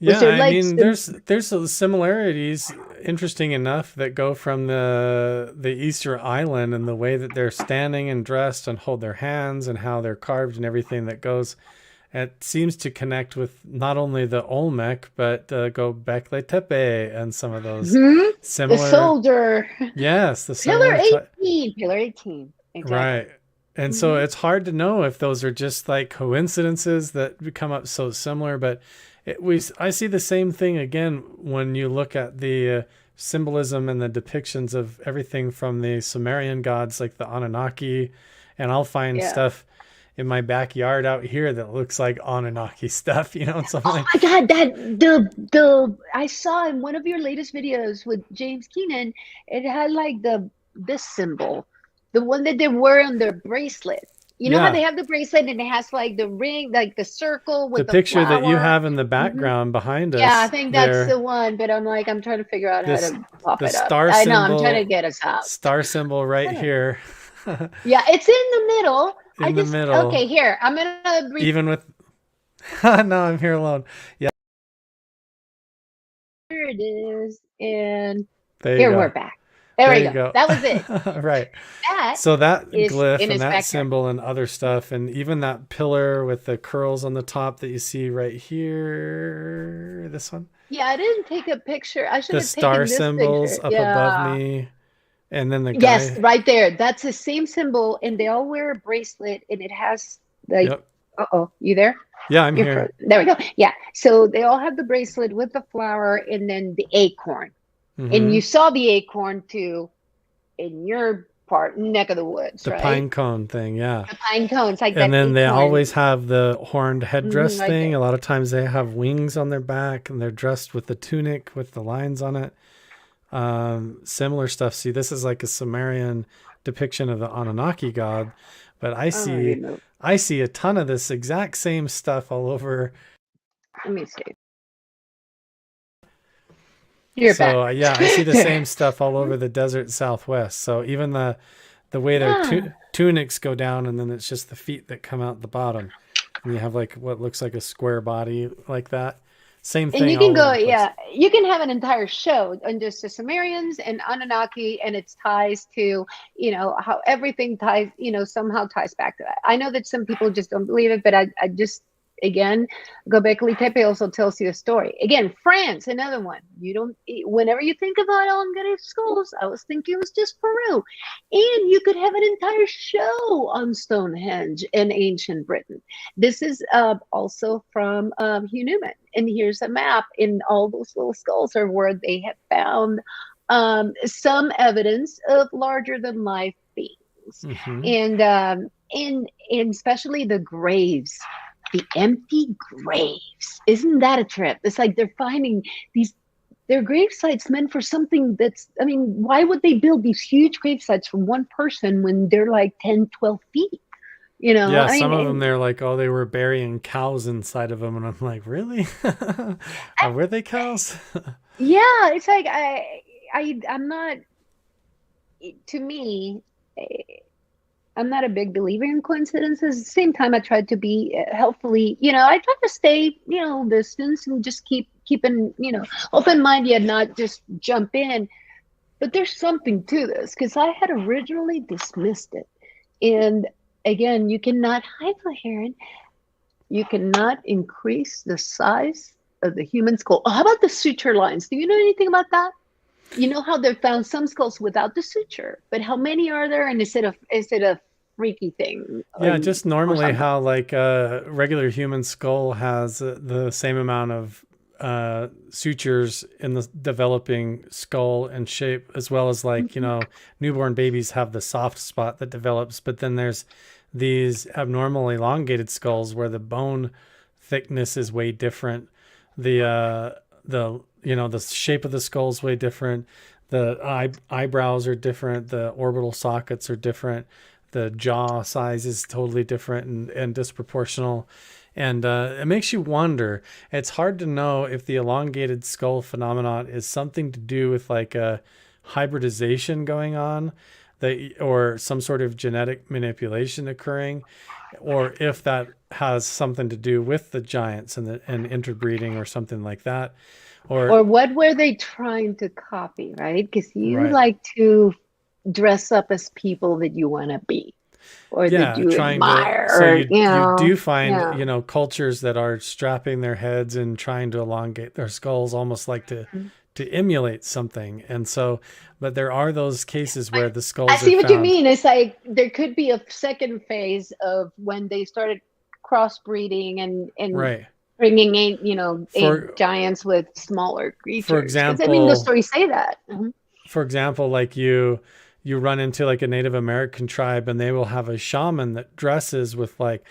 Was Yeah, there I like mean, some, there's some similarities, interesting enough, that go from the Easter Island and the way that they're standing and dressed and hold their hands and how they're carved and everything that goes. It seems to connect with not only the Olmec but Göbekli Tepe and some of those hmm, the similar. soldier, Yes, the pillar similar. 18, pillar 18, exactly. Right. And so Hmm. it's hard to know if those are just like coincidences that come up so similar, but I see the same thing again when you look at the symbolism and the depictions of everything from the Sumerian gods like the Anunnaki, and I'll find Yeah. stuff in my backyard out here that looks like Anunnaki stuff, and so I'm Oh like, my God, that the I saw in one of your latest videos with James Keenan, it had like this symbol, the one that they wear on their bracelet. You know how yeah, they have the bracelet and it has like the ring, like the circle the with the picture that you flower. have in the Hmm. background behind Yeah, I us think that's there, the one, but I'm like, I'm trying to figure out how this to pop the it up. star I know, I'm trying to symbol get us out. star symbol right here Yeah, it's in the middle. I in the just, middle, okay, here, I'm gonna read. even with no, I'm here alone. Yeah, Here it is, and there you here we're go. back. There There we you go. go. That was it. Right. That So that is glyph in and his that backyard. symbol and other stuff, and even that pillar with the curls on the top that you see right here, this one, Yeah, I didn't take a picture. I should the have star taken this symbols picture. up above Yeah. me, and then the Yes, guy. right there. That's the same symbol, and they all wear a bracelet, and it has like, Yep. uh-oh, you there? Yeah, I'm You're here. frozen. There we go. Yeah. So they all have the bracelet with the flower and then the acorn. And Mm-hmm. you saw the acorn too in your part, neck of the woods, The pine right? cone thing, yeah. The pine cones, like And that then they acorn. always have the horned headdress Right thing. there. A lot of times they have wings on their back and they're dressed with the tunic with the lines on it. Similar stuff. See, this is like a Sumerian depiction of the Anunnaki god, but Oh, you know. I see a ton of this exact same stuff all over. Let me see. You're back. So yeah, I see the There. same stuff all over the desert Southwest. So even the way their Yeah. tunics go down, and then it's just the feet that come out the bottom, and you have like what looks like a square body like that. Same And thing you can all over go, the place. yeah, you can have an entire show on just the Sumerians and Anunnaki and its ties to, how everything ties, somehow ties back to that. I know that some people just don't believe it, but I just, again, Göbekli Tepe also tells you a story. Again, France, another one. You don't, whenever you think about elongated skulls, I was thinking it was just Peru. And you could have an entire show on Stonehenge in ancient Britain. This is also from Hugh Newman. And here's a map, and all those little skulls are where they have found some evidence of larger than life beings. Hmm. And especially the graves, the empty graves. Isn't that a trip? It's like they're finding these, their grave sites meant for something that's, I mean, why would they build these huge grave sites for one person when they're like 10, 12 feet? Yeah, I some mean, of them they're like, oh, they were burying cows inside of them, and I'm like, really? Were they cows? yeah, it's like I'm not, to me, I'm not a big believer in coincidences. At the same time, I try to be helpfully, I try to stay, distance and just keeping, open mind yet not just jump in. But there's something to this because I had originally dismissed it. And again, you cannot hide the heron. You cannot increase the size of the human skull. Oh, how about the suture lines? Do you know anything about that? You know how they found some skulls without the suture, but how many are there? And is it a freaky thing Yeah, or just normally something? how like a regular human skull has the same amount of sutures in the developing skull and shape, as well as like, newborn babies have the soft spot that develops, but then there's these abnormal elongated skulls where the bone thickness is way different. The shape of the skull is way different. The eyebrows are different. The orbital sockets are different. The jaw size is totally different and disproportional. And it makes you wonder. It's hard to know if the elongated skull phenomenon is something to do with like a hybridization going on, or some sort of genetic manipulation occurring, or if that has something to do with the giants and interbreeding or something like that. Or Or what were they trying to copy, right? Because you right. like to dress up as people that you want to be or that Yeah, you trying to, admire, so or, you do find, yeah. cultures that are strapping their heads and trying to elongate their skulls, almost like to emulate something. And so, but there are those cases where the I skulls are see what you found. mean. It's like there could be a second phase of when they started crossbreeding and Right. bringing in, you know, For giants with smaller for creatures. Because I mean, the example, stories say that. Mhm. like you run into like a Native American tribe and they will have a shaman that dresses with like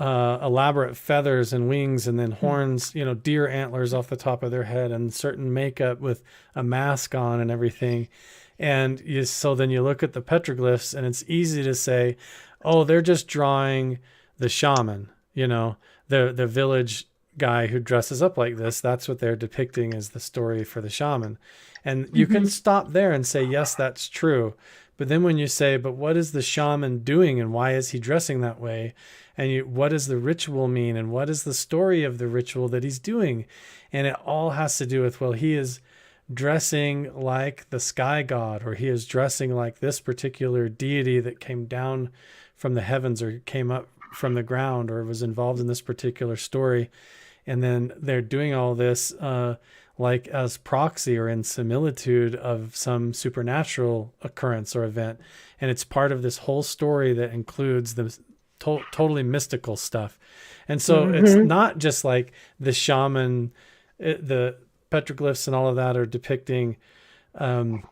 elaborate feathers and wings and then horns, deer antlers off the top of their head and certain makeup with a mask on and everything. And so then you look at the petroglyphs and it's easy to say, oh, they're just drawing the shaman, the village guy who dresses up like this. That's what they're depicting as the story for the shaman. And you can Mhm. stop there and say, yes, that's true. But then when you say, but what is the shaman doing and why is he dressing that way? And what does the ritual mean? And what is the story of the ritual that he's doing? And it all has to do with, well, he is dressing like the sky god, or he is dressing like this particular deity that came down from the heavens or came up from the ground or was involved in this particular story. And then they're doing all this like as proxy or in similitude of some supernatural occurrence or event. And it's part of this whole story that includes the totally mystical stuff. And so it's Mhm. not just like the shaman, the petroglyphs and all of that are depicting um,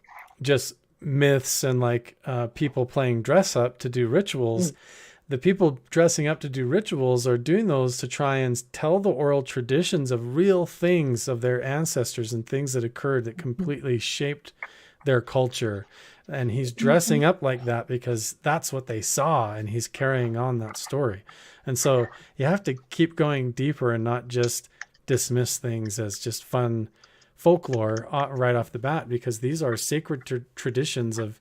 just myths and like people playing dress up to do rituals. The people dressing up to do rituals are doing those to try and tell the oral traditions of real things of their ancestors and things that occurred that completely shaped their culture. And he's dressing Mhm. up like that because that's what they saw and he's carrying on that story. And so you have to keep going deeper and not just dismiss things as just fun folklore right off the bat, because these are sacred traditions of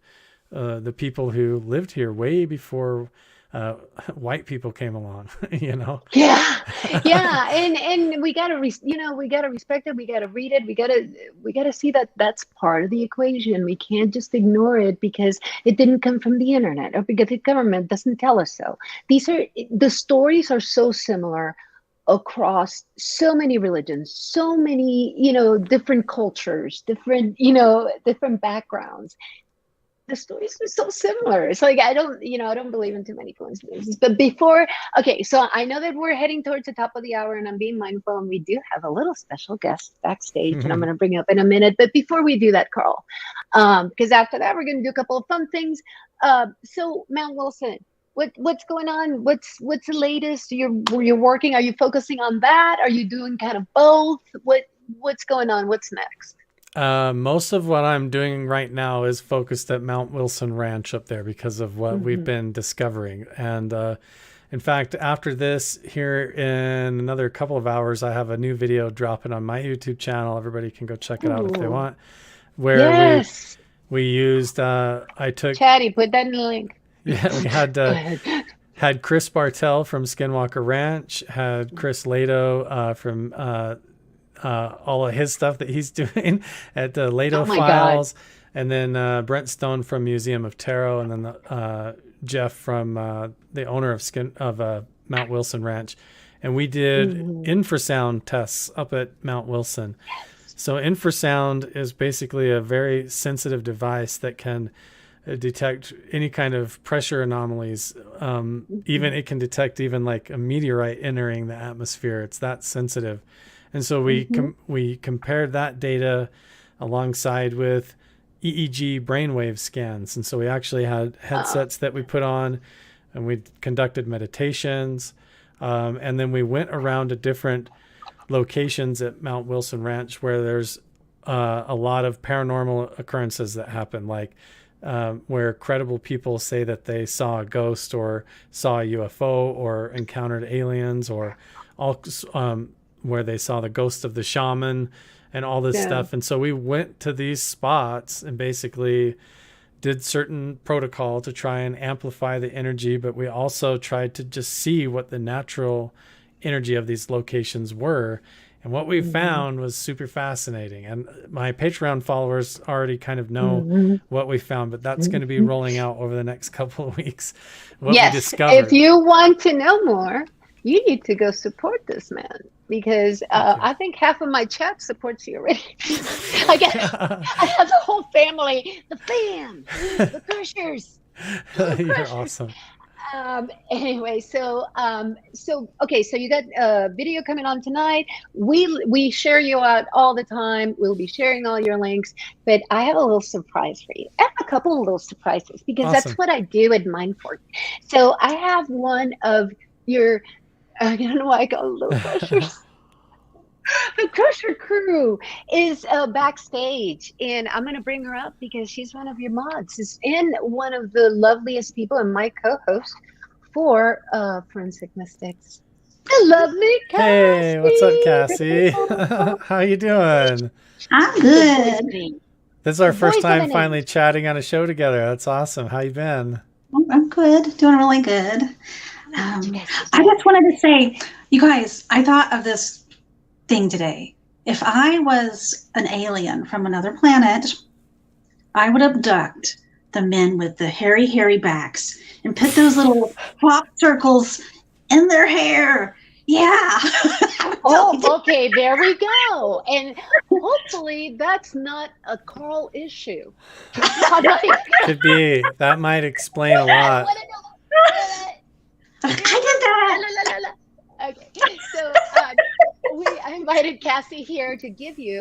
the people who lived here way before uh, white people came along, you know? Yeah, yeah, and we gotta, we gotta respect it. We gotta read it. We gotta see that that's part of the equation. We can't just ignore it because it didn't come from the internet or because the government doesn't tell us so. The stories are so similar across so many religions, so many, different cultures, different backgrounds. The stories are so similar. It's like I don't believe in too many coincidences. But before, okay, so I know that we're heading towards the top of the hour, and I'm being mindful, and we do have a little special guest backstage, and I'm going to bring up in a minute. But before we do that, Carl, because after that we're going to do a couple of fun things. So Mount Wilson, what's going on? What's the latest? You're working? Are you focusing on that? Are you doing kind of both? What's going on? What's next? Most of what I'm doing right now is focused at Mount Wilson Ranch up there because of what we've Mm-hmm. been discovering. And in fact, after this, here in another couple of hours, I have a new video dropping on my YouTube channel. Everybody can go check it out if they Ooh, want. Where yes. we used I took Chatty, put that in the link. yeah, we Go ahead. had Chris Bartell from Skinwalker Ranch, had Chris Lato from all of his stuff that he's doing at the Oh Lato my God. Files, and then Brent Stone from Museum of Tarot, and then Jeff from the owner of Mount Wilson Ranch, and we did Mhm. infrasound tests up at Mount Wilson. So infrasound is basically a very sensitive device that can detect any kind of pressure anomalies. Even Mhm. it can detect even like a meteorite entering the atmosphere. It's that sensitive. And so Mhm. we compared that data alongside with EEG brainwave scans. And so we actually had Uh, headsets that we put on and we conducted meditations. And then we went around to different locations at Mount Wilson Ranch where there's a lot of paranormal occurrences that happen, like where credible people say that they saw a ghost or saw a UFO or encountered aliens, or all where they saw the ghost of the shaman and all this yeah. stuff. And so we went to these spots and basically did certain protocol to try and amplify the energy, but we also tried to just see what the natural energy of these locations were. And what we found was super fascinating. And my Patreon followers already kind of know what we found, but that's going to be rolling out over the next couple of weeks. What we Yes, discovered. if you want to know more, you need to go support this man, because I think half of my chat supports you already. I have the whole family, the fam, the Crushers. You're awesome. Anyway, so okay, so you got a video coming on tonight. We share you out all the time. We'll be sharing all your links, but I have a little surprise for you. I have a couple of little surprises, because that's Awesome. what I do at Mindforked. So I have one of your, I don't know why I call it little crushers. The Crusher crew is backstage, and I'm going to bring her up because she's one of your mods, and one of the loveliest people, and my co-host for Forensic Mystics. The lovely Cassie. Hey, what's up, Cassie? How you doing? I'm good. This is our first time finally chatting on a show together. That's awesome. How you been? I'm good. Doing really good. I just wanted to say, you guys, I thought of this thing today. If I was an alien from another planet, I would abduct the men with the hairy backs and put those little pop circles in their hair. Yeah. Oh, okay. There we go. And hopefully that's not a Carl issue. Could be. That might explain a lot. I did that. Okay, so I invited Cassie here to give you.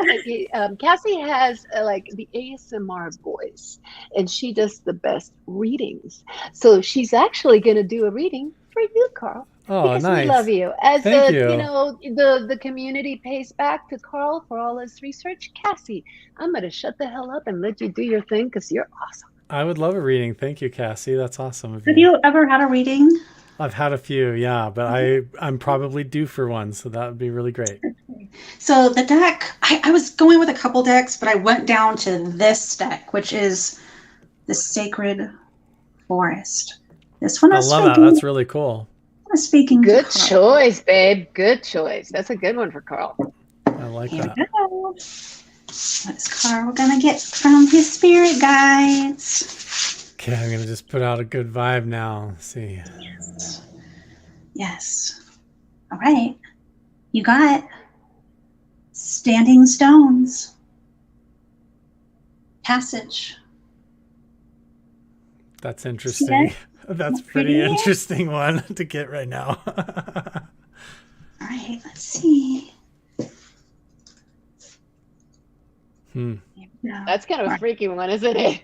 Cassie has like the ASMR voice, and she does the best readings. So she's actually going to do a reading for you, Carl. Oh, because nice. we love you. As Thank you. You know, the community pays back to Carl for all his research. Cassie, I'm going to shut the hell up and let you do your thing, because you're awesome. I would love a reading. Thank you, Cassie. That's awesome of you. Have you ever had a reading? I've had a few, yeah, but I'm probably due for one, so that would be really great. So the deck, I was going with a couple decks, but I went down to this deck, which is the Sacred Forest. This one I love that. That's really cool. I'm speaking. Good choice, babe. Good choice. That's a good one for Carl. I like that. What's Carl gonna get from his spirit guides? Okay, I'm gonna just put out a good vibe now. Let's see. Yes. All right. You got Standing Stones. Passage. That's interesting. That's pretty interesting one to get right now. All right, let's see. That's kind of a freaky one, isn't it?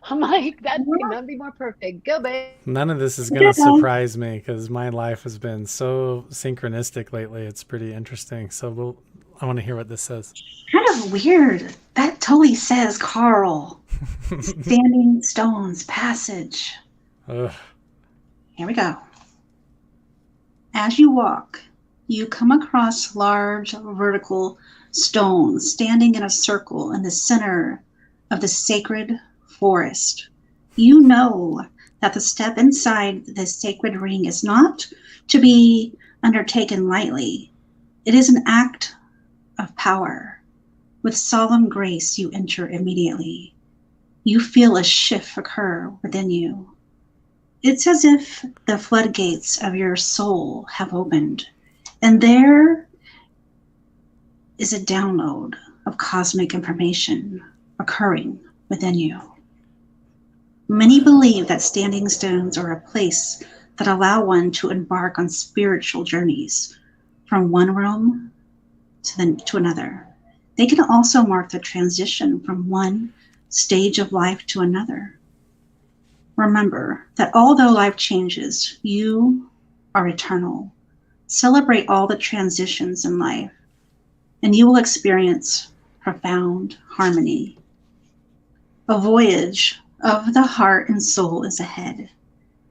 I'm like, that cannot be more perfect. Go, babe. None of this is going to surprise me, because my life has been so synchronistic lately. It's pretty interesting. So I want to hear what this says. Kind of weird. That totally says Carl. Standing Stones Passage. Ugh. Here we go. As you walk, you come across large vertical stones standing in a circle in the center of the sacred forest. You know that the step inside this sacred ring is not to be undertaken lightly. It is an act of power. With solemn grace, you enter immediately. You feel a shift occur within you. It's as if the floodgates of your soul have opened, and there is a download of cosmic information occurring within you. Many believe that standing stones are a place that allow one to embark on spiritual journeys from one realm to another. They can also mark the transition from one stage of life to another. Remember that although life changes, you are eternal. Celebrate all the transitions in life, and you will experience profound harmony. A voyage of the heart and soul is ahead.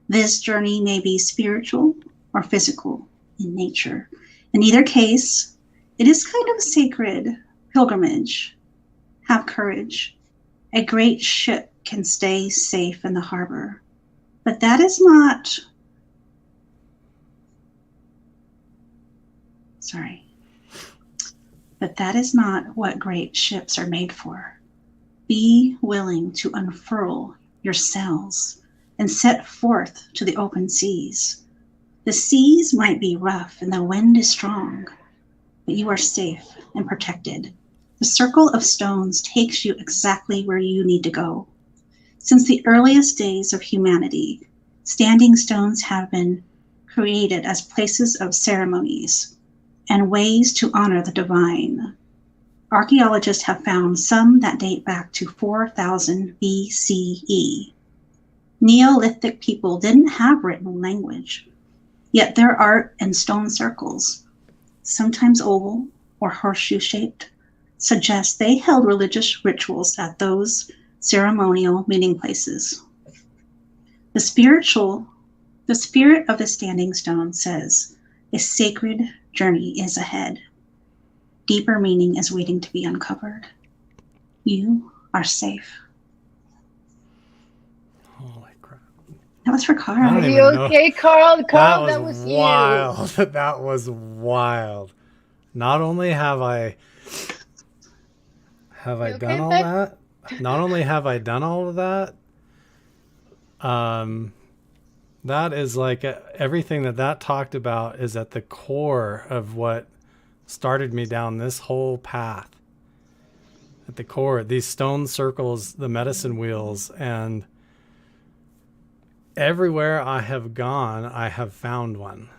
This journey may be spiritual or physical in nature. In either case, it is kind of a sacred pilgrimage. Have courage. A great ship can stay safe in the harbor. But that is not, but that is not what great ships are made for. Be willing to unfurl your sails and set forth to the open seas. The seas might be rough and the wind is strong, but you are safe and protected. The circle of stones takes you exactly where you need to go. Since the earliest days of humanity, standing stones have been created as places of ceremonies and ways to honor the divine. Archaeologists have found some that date back to 4000 BCE. Neolithic people didn't have written language, yet their art and stone circles, sometimes oval or horseshoe-shaped, suggest they held religious rituals at those ceremonial meeting places. The spirit of the standing stone says, a sacred journey is ahead. Deeper meaning is waiting to be uncovered. You are safe. Holy crap. That was for I Carl. don't Are even you know. okay, Carl? Carl, that was wild. you. That was wild. Not only have I You okay, done all babe? that, not only have I done all of that, that is like everything that talked about is at the core of what started me down this whole path. At the core, these stone circles, the medicine wheels, and everywhere I have gone, I have found one.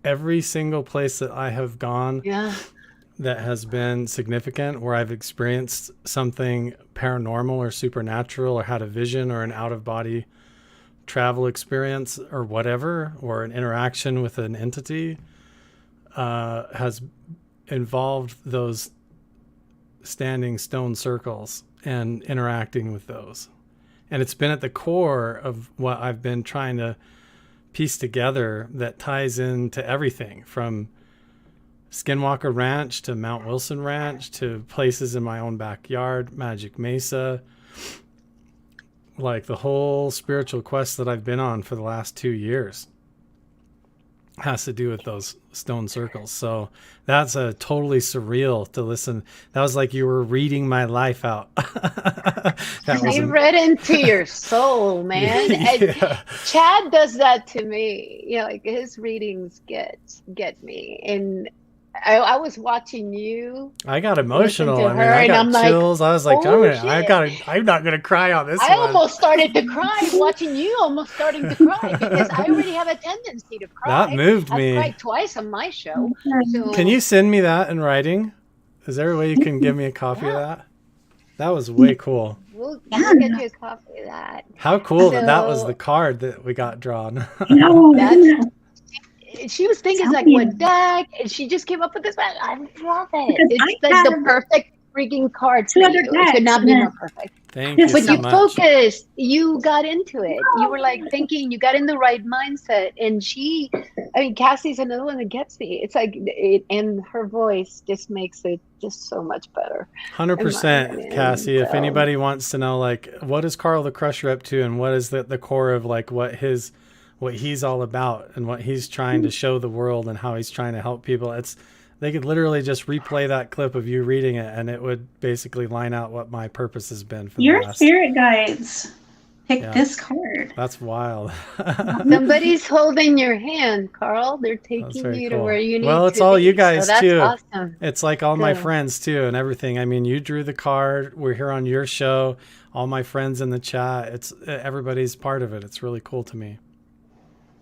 Every single place that I have gone Yeah. that has been significant, where I've experienced something paranormal or supernatural, or had a vision or an out-of-body travel experience or whatever, or an interaction with an entity, has involved those standing stone circles and interacting with those. And it's been at the core of what I've been trying to piece together that ties into everything from Skinwalker Ranch to Mount Wilson Ranch to places in my own backyard, Magic Mesa. Like the whole spiritual quest that I've been on for the last 2 years has to do with those stone circles. So that's a totally surreal to listen. That was like you were reading my life out. That was He read into your soul, man. And yeah. Chad does that to me. You know, like his readings get me. And I was watching you I got listen emotional. to I mean, her, I and got I'm like, chills. I was like, oh I'm not gonna cry on this I one. almost started to cry watching you almost starting to cry because I already have a tendency to cry. That moved I've me. cried twice on my show. So Can you send me that in writing? Is there a way you can give me a copy of that? That was way cool. we'll get you a copy of that. How cool that was So- the card that we got drawn. That's- She was thinking like, Tell me. what deck? And she just came up with this. I love it. Because It's I like the have perfect freaking card two for other you. It could not decks, be and more perfect. Thank you Yes, When so you much. focused, you got into it. You were like thinking, you got in the right mindset. And Cassie's another one that gets me. It's like, and her voice just makes it just so much better. 100%, Cassie. If anybody wants to know, like, what is Carl the Crusher up to, and what is the core of like what he's all about, and what he's trying to show the world, and how he's trying to help people, they could literally just replay that clip of you reading it, and it would basically line out what my purpose has been for your the last. spirit guides picked Yeah. this card. That's wild. Somebody's holding your hand, Carl. They're taking very you to cool. where you need to Well, it's all be. you guys, so that's too. awesome. It's like all my Good. friends too, and everything. I mean, you drew the card. We're here on your show. All my friends in the chat. It's everybody's part of it. It's really cool to me.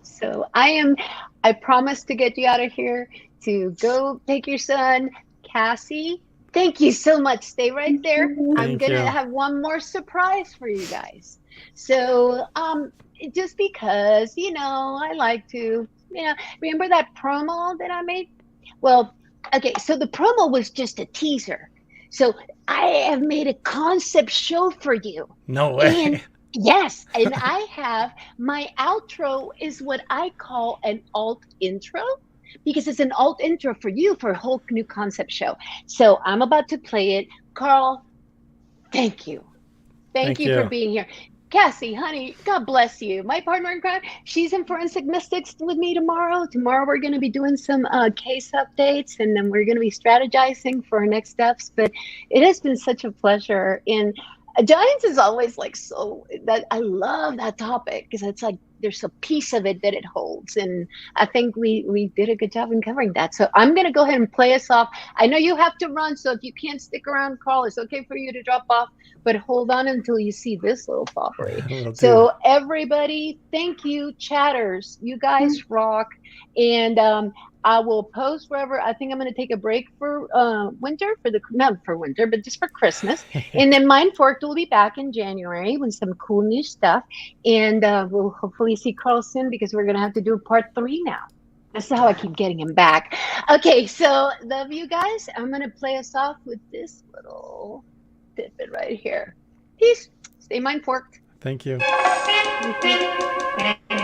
So I promise to get you out of here to go take your son, Cassie. Thank you so much. Stay right there. I'm Thank going you. to have one more surprise for you guys. So, just because, I like to, remember that promo that I made? Well, okay, so the promo was just a teaser. So I have made a concept show for you. No way. And yes, and I have my outro is what I call an alt intro, because it's an alt intro for you for a whole new concept show. So I'm about to play it. Carl, thank you. Thank Thank you for you. being here. Cassie, honey, God bless you. My partner in crime, she's in forensic mystics with me tomorrow. Tomorrow we're going to be doing some case updates, and then we're going to be strategizing for our next steps. But it has been such a pleasure. And Giants is always like so that I love that topic because it's like there's a piece of it that it holds, and I think we did a good job in covering that. So I'm going to go ahead and play us off. I know you have to run, so if you can't stick around, Carl, it's okay for you to drop off, but hold on until you see this little foppery. Will do. So everybody, thank you, chatters. You guys rock. And I will post wherever. I think I'm going to take a break for winter, not for winter, but just for Christmas. And then Mindforked will be back in January with some cool new stuff. And we'll hopefully see Carl soon because we're going to have to do part 3 now. That's how I keep getting him back. Okay, so love you guys. I'm going to play us off with this little tidbit right here. Peace. Stay mind forked. Thank you. Thank you.